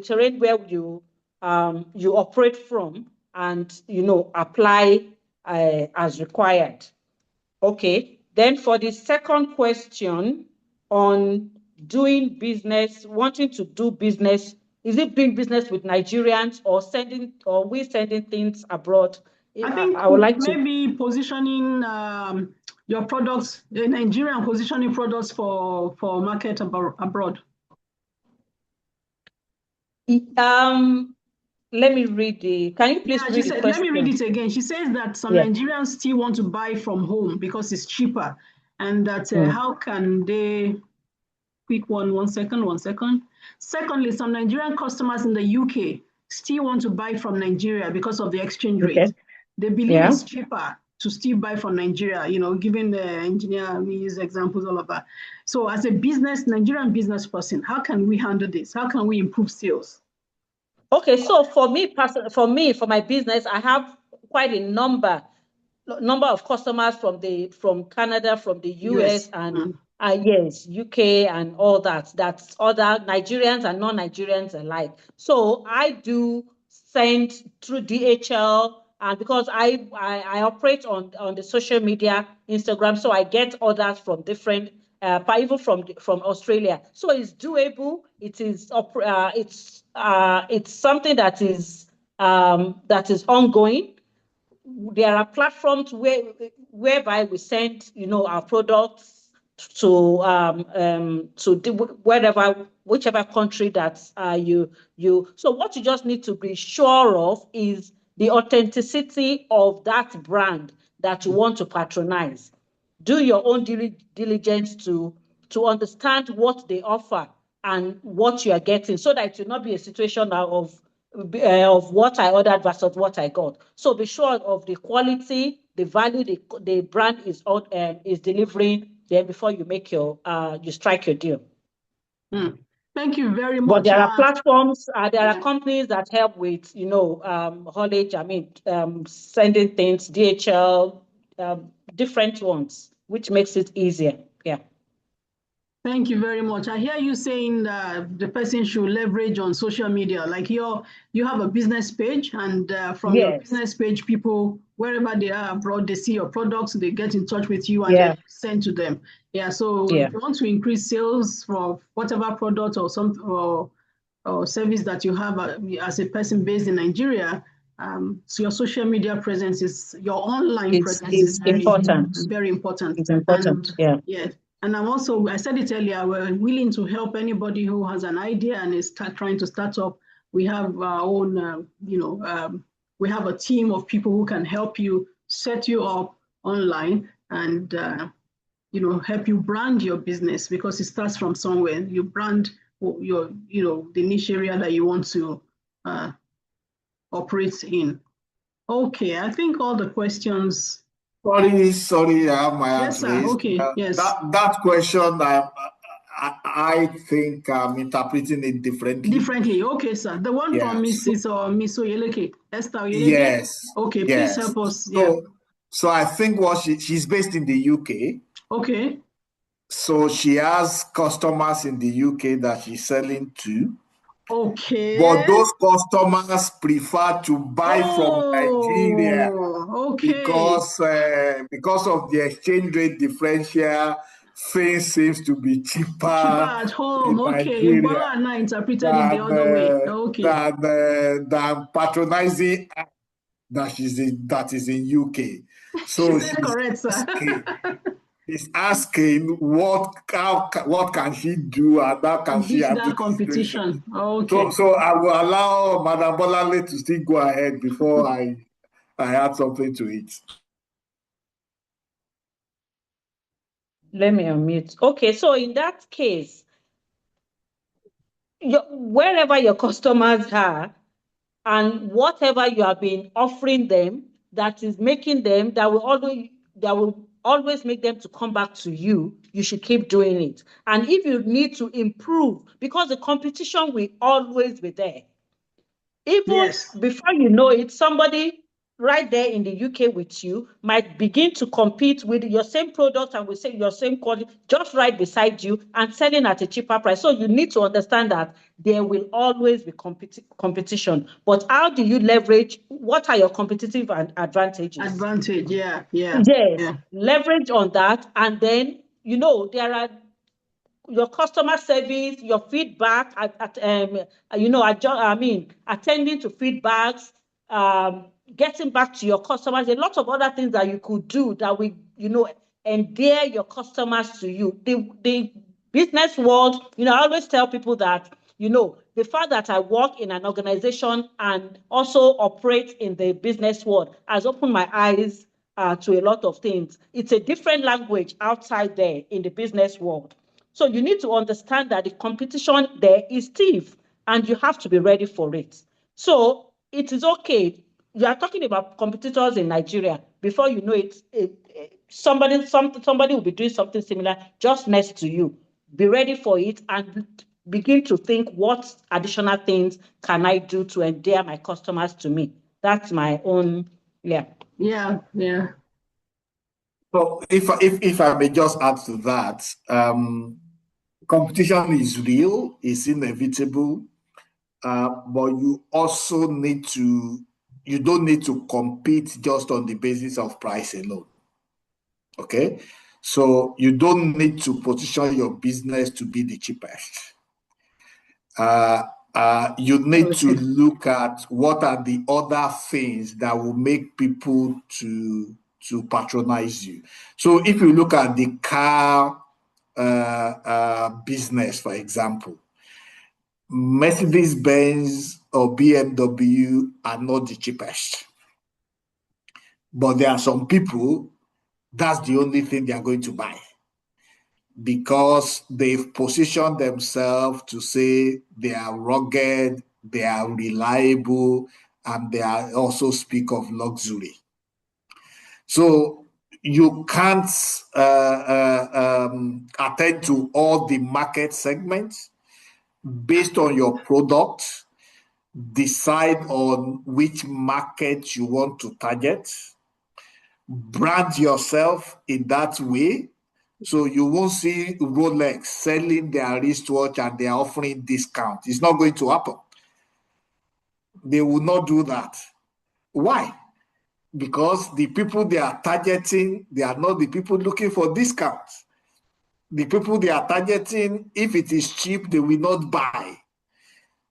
terrain where you operate from, and apply as required. Okay. Then for the second question on doing business, wanting to do business, is it doing business with Nigerians or we sending things abroad? I think I would like maybe positioning your products in Nigeria and positioning products for market abroad. Let me read can you please read the question? Let me read it again. She says that some Nigerians still want to buy from home because it's cheaper, and that how can they, quick one second. Secondly, some Nigerian customers in the UK still want to buy from Nigeria because of the exchange rate. They believe it's cheaper to still buy from Nigeria, given the engineer, we use examples, all of that. So as a Nigerian business person, how can we handle this? How can we improve sales? Okay, so for my business, I have quite a number of customers from Canada, from the US, and yes, UK and all that. That's other Nigerians and non-Nigerians alike. So I do send through DHL, and because I operate on the social media, Instagram, so I get orders from different, even from Australia. So it's doable. It is it's something that is ongoing. There are platforms whereby we send our products to whichever country that you. So what you just need to be sure of is the authenticity of that brand that you want to patronize. Do your own diligence to understand what they offer and what you are getting, so that it will not be a situation of what I ordered versus what I got. So be sure of the quality, the value the brand is delivering, then before you make you strike your deal. Thank you very much. But there are platforms, there are companies that help with haulage. Sending things, DHL, different ones, which makes it easier. Yeah. Thank you very much. I hear you saying that the person should leverage on social media. Like you have a business page, and from your business page, people, wherever they are abroad, they see your products, they get in touch with you, and then send to them. Yeah. So if you want to increase sales for whatever product or something or service that you have as a person based in Nigeria, so your social media presence your online presence is very important. Very important. It's important. Yeah. And I said it earlier, we're willing to help anybody who has an idea and is trying to start up. We have our own, we have a team of people who can help you set you up online and, help you brand your business, because it starts from somewhere. You brand your, the niche area that you want to operate in. Okay, I think all the questions. Sorry, I have my hands raised. Okay, yes. That question, I think I'm interpreting it differently. Okay, sir. The one from Mrs. or Miss Oyeleke, Esther Oyeleke? Yes. Okay, please help us. So I think she's based in the UK. Okay. So she has customers in the UK that she's selling to. Okay. But those customers prefer to buy from Nigeria because of the exchange rate differential. Things seems to be cheaper at home. Okay, Bola interpreted it the other way. Okay. Than patronizing that is in UK. So she's correct, sir. She's asking what can she do and how can she handle that competition. Okay. So I will allow Madam Bolanle to still go ahead before I add something to it. Let me unmute. Okay, so in that case, wherever your customers are and whatever you have been offering them that is making them, that will always make them to come back to you, you should keep doing it. And if you need to improve, because the competition will always be there. Even before you know it, somebody right there in the UK with you might begin to compete with your same product and will say your same quality just right beside you and selling at a cheaper price. So you need to understand that there will always be competition. But how do you leverage? What are your competitive advantages? Yes, leverage on that. And then, there are your customer service, your feedback, attending to feedbacks, getting back to your customers, a lot of other things that you could do that will, endear your customers to you. The business world, I always tell people that, the fact that I work in an organization and also operate in the business world has opened my eyes to a lot of things. It's a different language outside there in the business world. So you need to understand that the competition there is stiff and you have to be ready for it. So it is okay. You are talking about competitors in Nigeria. Before you know it, somebody will be doing something similar just next to you. Be ready for it and begin to think, what additional things can I do to endear my customers to me? That's my own, Yeah. So if I may just add to that, competition is real, it's inevitable, but you also you don't need to compete just on the basis of price alone. Okay? So you don't need to position your business to be the cheapest. You need to look at what are the other things that will make people to patronize you. So if you look at the car business, for example, Mercedes-Benz or BMW are not the cheapest. But there are some people, that's the only thing they are going to buy because they've positioned themselves to say they are rugged, they are reliable, and they are also speak of luxury. So you can't attend to all the market segments. Based on your product, decide on which market you want to target, brand yourself in that way. So you won't see Rolex selling their wristwatch and they are offering discount. It's not going to happen. They will not do that. Why? Because the people they are targeting, they are not the people looking for discounts. The people they are targeting, if it is cheap, they will not buy.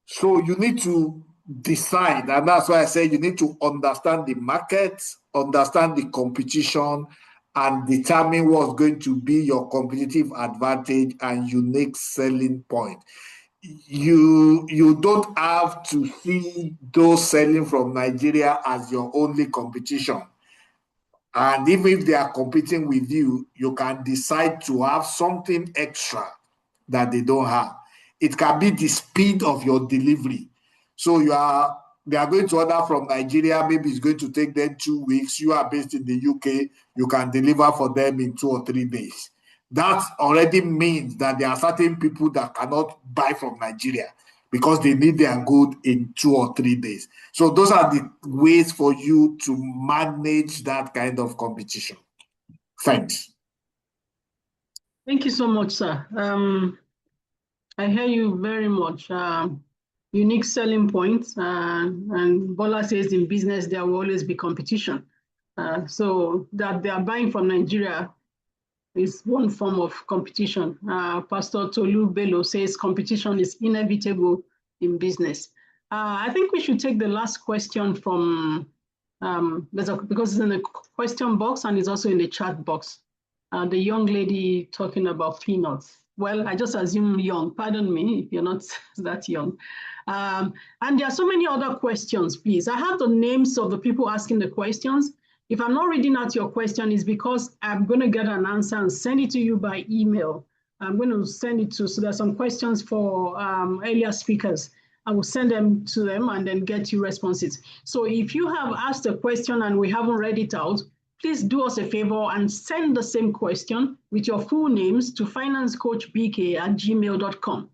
So you need to decide, and that's why I say you need to understand the market, understand the competition, and determine what's going to be your competitive advantage and unique selling point. You don't have to see those selling from Nigeria as your only competition. And even if they are competing with you, you can decide to have something extra that they don't have. It can be the speed of your delivery. So they are going to order from Nigeria, maybe it's going to take them 2 weeks. You are based in the UK, you can deliver for them in 2 or 3 days. That already means that there are certain people that cannot buy from Nigeria because they need their good in 2 or 3 days. So those are the ways for you to manage that kind of competition. Thanks. Thank you so much, sir. I hear you very much. Unique selling points, and Bola says in business there will always be competition. So that they are buying from Nigeria is one form of competition. Pastor Tolu Bello says competition is inevitable in business. I think we should take the last question from Because it's in the question box and it's also in the chat box. The young lady talking about peanuts. Well, I just assume young. Pardon me if you're not that young. And there are so many other questions, please. I have the names of the people asking the questions. If I'm not reading out your question, it's because I'm going to get an answer and send it to you by email. I'm going to send it to, so there's some questions for earlier speakers. I will send them to them and then get you responses. So if you have asked a question and we haven't read it out, please do us a favor and send the same question with your full names to financecoachbk@gmail.com.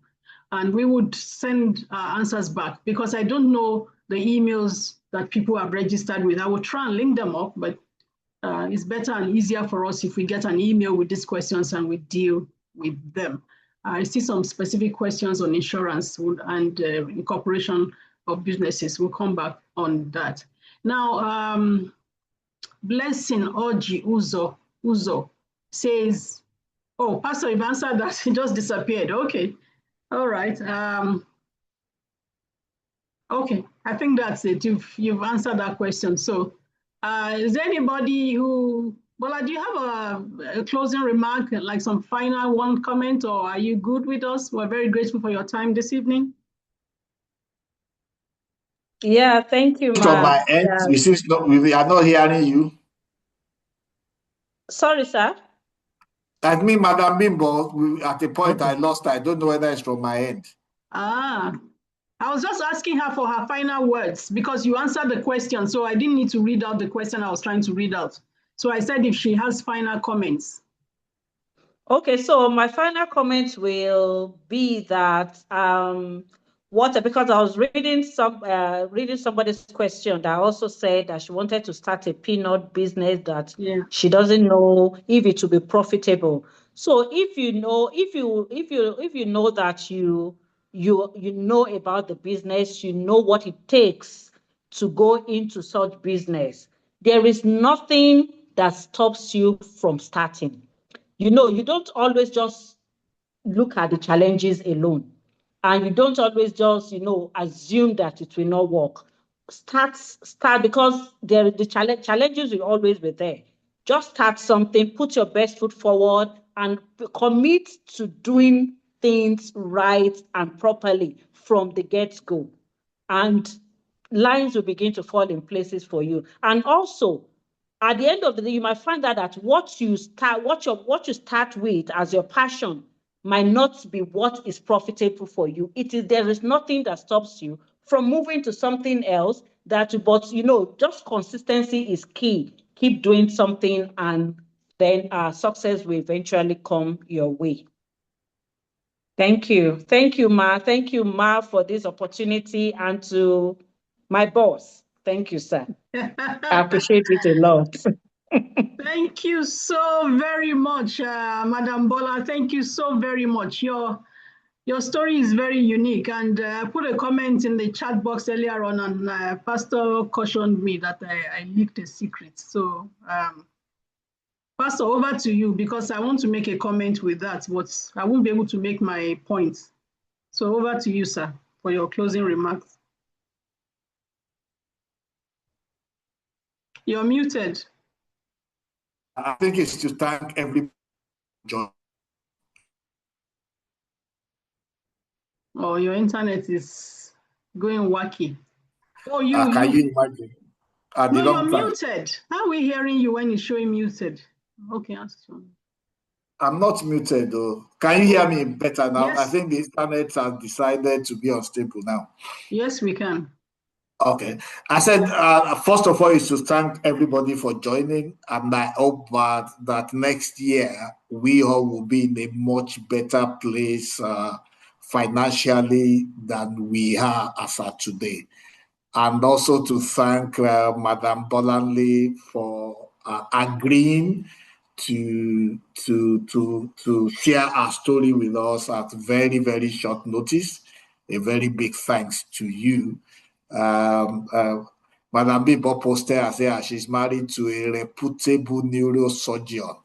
And we would send answers back because I don't know the emails that people have registered with. I will try and link them up, but it's better and easier for us if we get an email with these questions and we deal with them. I see some specific questions on insurance and incorporation of businesses. We'll come back on that. Now, Blessing Oji Uzo says, oh, Pastor, you've answered that. He just disappeared. Okay. All right. Okay, I think that's it. You've answered that question. So is there anybody who, Bola, do you have a closing remark, like some final one comment, or are you good with us? We're very grateful for your time this evening. Yeah, thank you, From Ma. my end, Yeah. you see, we are not hearing you. Sorry, sir. Like me, Madam Bimbo, at a point I lost. I don't know whether it's from my end. I was just asking her for her final words because you answered the question, so I didn't need to read out the question I was trying to read out. So I said if she has final comments. Okay, so my final comment will be that because I was reading somebody's question that also said that she wanted to start a peanut business that she doesn't know if it will be profitable. So if you know that you know about the business, you know what it takes to go into such business, there is nothing that stops you from starting. You know, you don't always just look at the challenges alone, and you don't always just, assume that it will not work. Start because the challenges will always be there. Just start something, put your best foot forward, and commit to doing things right and properly from the get-go. And lines will begin to fall in places for you. And also, at the end of the day, you might find out that what you start with as your passion might not be what is profitable for you. There is nothing that stops you from moving to something else but just consistency is key. Keep doing something and then success will eventually come your way. Thank you. Thank you, Ma. Thank you, Ma, for this opportunity, and to my boss. Thank you, sir. I appreciate it a lot. Thank you so very much, Madam Bola. Thank you so very much. Your story is very unique, and I put a comment in the chat box earlier on, and Pastor cautioned me that I leaked a secret. So, Pastor, over to you, because I want to make a comment with that, but I won't be able to make my point. So over to you, sir, for your closing remarks. You're muted. I think it's to thank everybody. Oh, your internet is going wacky. Oh, can you imagine? No, you're muted. How are we hearing you when it's showing muted? Okay, ask you. I'm not muted though. Can you hear me better now? Yes. I think the internet has decided to be unstable now. Yes, we can. Okay. I said, first of all, is to thank everybody for joining. And I hope that next year we all will be in a much better place financially than we are as of today. And also to thank Madam Bolanle for agreeing to share our story with us at very, very short notice. A very big thanks to you. Madam Bimbo posted as she's married to a reputable neurosurgeon.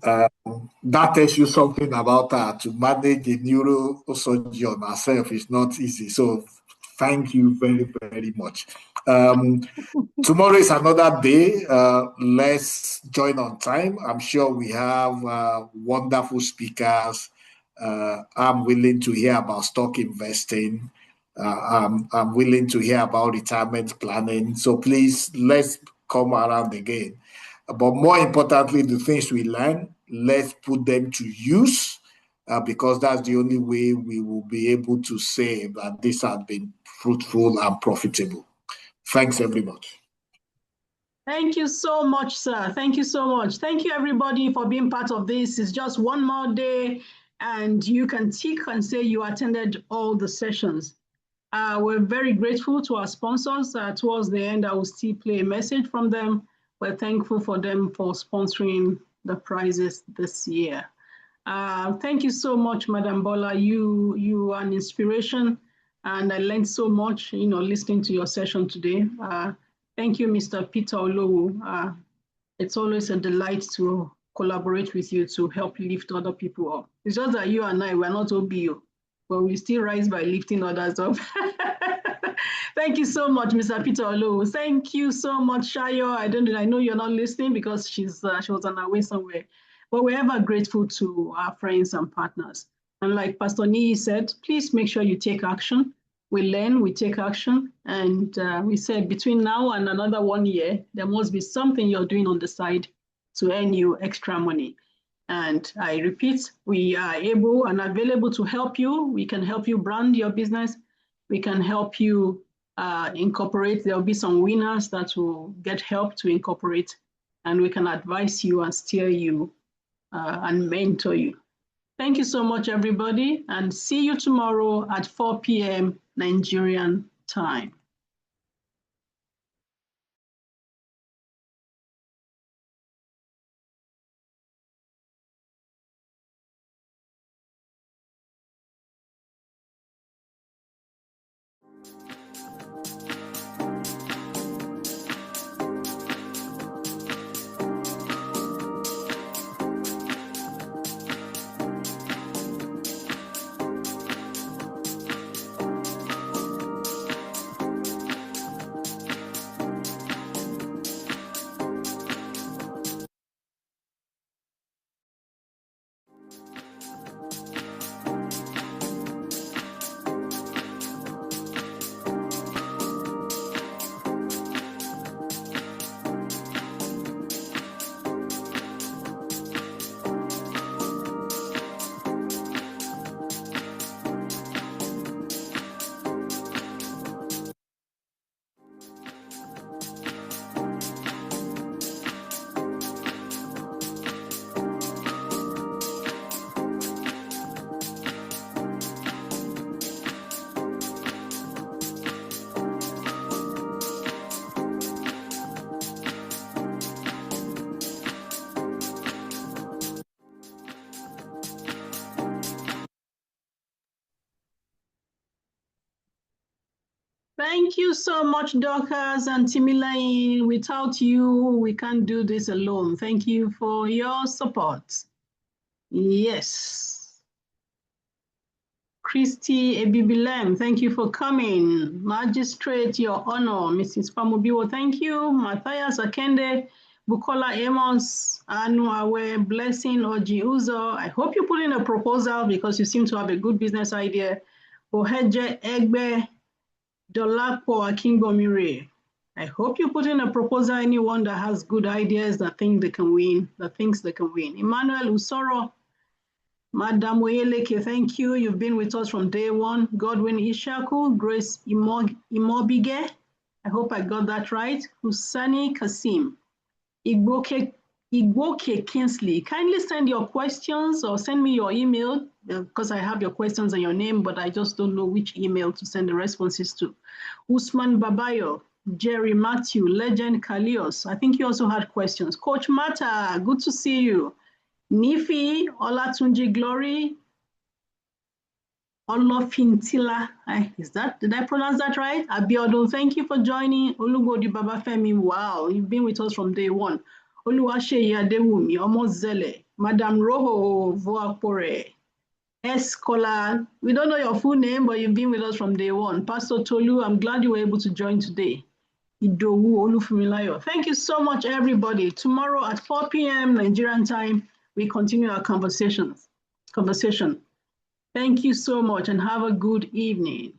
That tells you something about her. To manage a neurosurgeon herself is not easy. So thank you very, very much. Tomorrow is another day. Let's join on time. I'm sure we have wonderful speakers. I'm willing to hear about stock investing. I'm willing to hear about retirement planning. So please, let's come around again. But more importantly, the things we learn, let's put them to use, because that's the only way we will be able to say that this has been fruitful and profitable. Thanks, everybody. Thank you so much, sir. Thank you so much. Thank you, everybody, for being part of this. It's just one more day, and you can tick and say you attended all the sessions. We're very grateful to our sponsors. Towards the end, I will still play a message from them. We're thankful for them for sponsoring the prizes this year. Thank you so much, Madam Bola. You are an inspiration, and I learned so much, listening to your session today. Thank you, Mr. Peter Olowu. It's always a delight to collaborate with you to help lift other people up. It's just that you and I, we're not OBO, but we still rise by lifting others up. Thank you so much, Mr. Peter Olowu. Thank you so much, Shayo. I know you're not listening because she was on her way somewhere. But we're ever grateful to our friends and partners. And like Pastor Niyi said, please make sure you take action. We learn, we take action, and we said between now and another 1 year, there must be something you're doing on the side to earn you extra money. And I repeat, we are able and available to help you. We can help you brand your business. We can help you incorporate. There'll be some winners that will get help to incorporate, and we can advise you and steer you and mentor you. Thank you so much, everybody, and see you tomorrow at 4 p.m. Nigerian time. Thank you so much, Dorcas and Timilaine. Without you, we can't do this alone. Thank you for your support. Yes. Christy Ebibilem, thank you for coming. Magistrate, Your Honor. Mrs. Famubiwo, thank you. Matthias Akende, Bukola Amos, Anuawe, Blessing Oji Uzo. I hope you put in a proposal because you seem to have a good business idea. Oheje Egbe, Dolapo Akingbomire. I hope you put in a proposal, anyone that has good ideas that think they can win, that thinks they can win. Emmanuel Usoro, Madam Oyeleke, thank you. You've been with us from day one. Godwin Ishaku, Grace Imobige, I hope I got that right. Husani Kasim, Igboke Kingsley. Kindly send your questions or send me your email because I have your questions and your name, but I just don't know which email to send the responses to. Usman Babayo, Jerry Matthew, Legend Kalios. I think you also had questions. Coach Mata, good to see you. Nifi, Olatunji Glory, Olofintila. Did I pronounce that right? Abiodun, thank you for joining. Olugodi Babafemi, wow, you've been with us from day one. Oluwaseyi Adewumi, Omozele, Madam Roho Voapore, Escola, we don't know your full name, but you've been with us from day one. Pastor Tolu, I'm glad you were able to join today. Idowu Olufunmilayo. Thank you so much, everybody. Tomorrow at 4 p.m. Nigerian time, we continue our conversation. Thank you so much and have a good evening.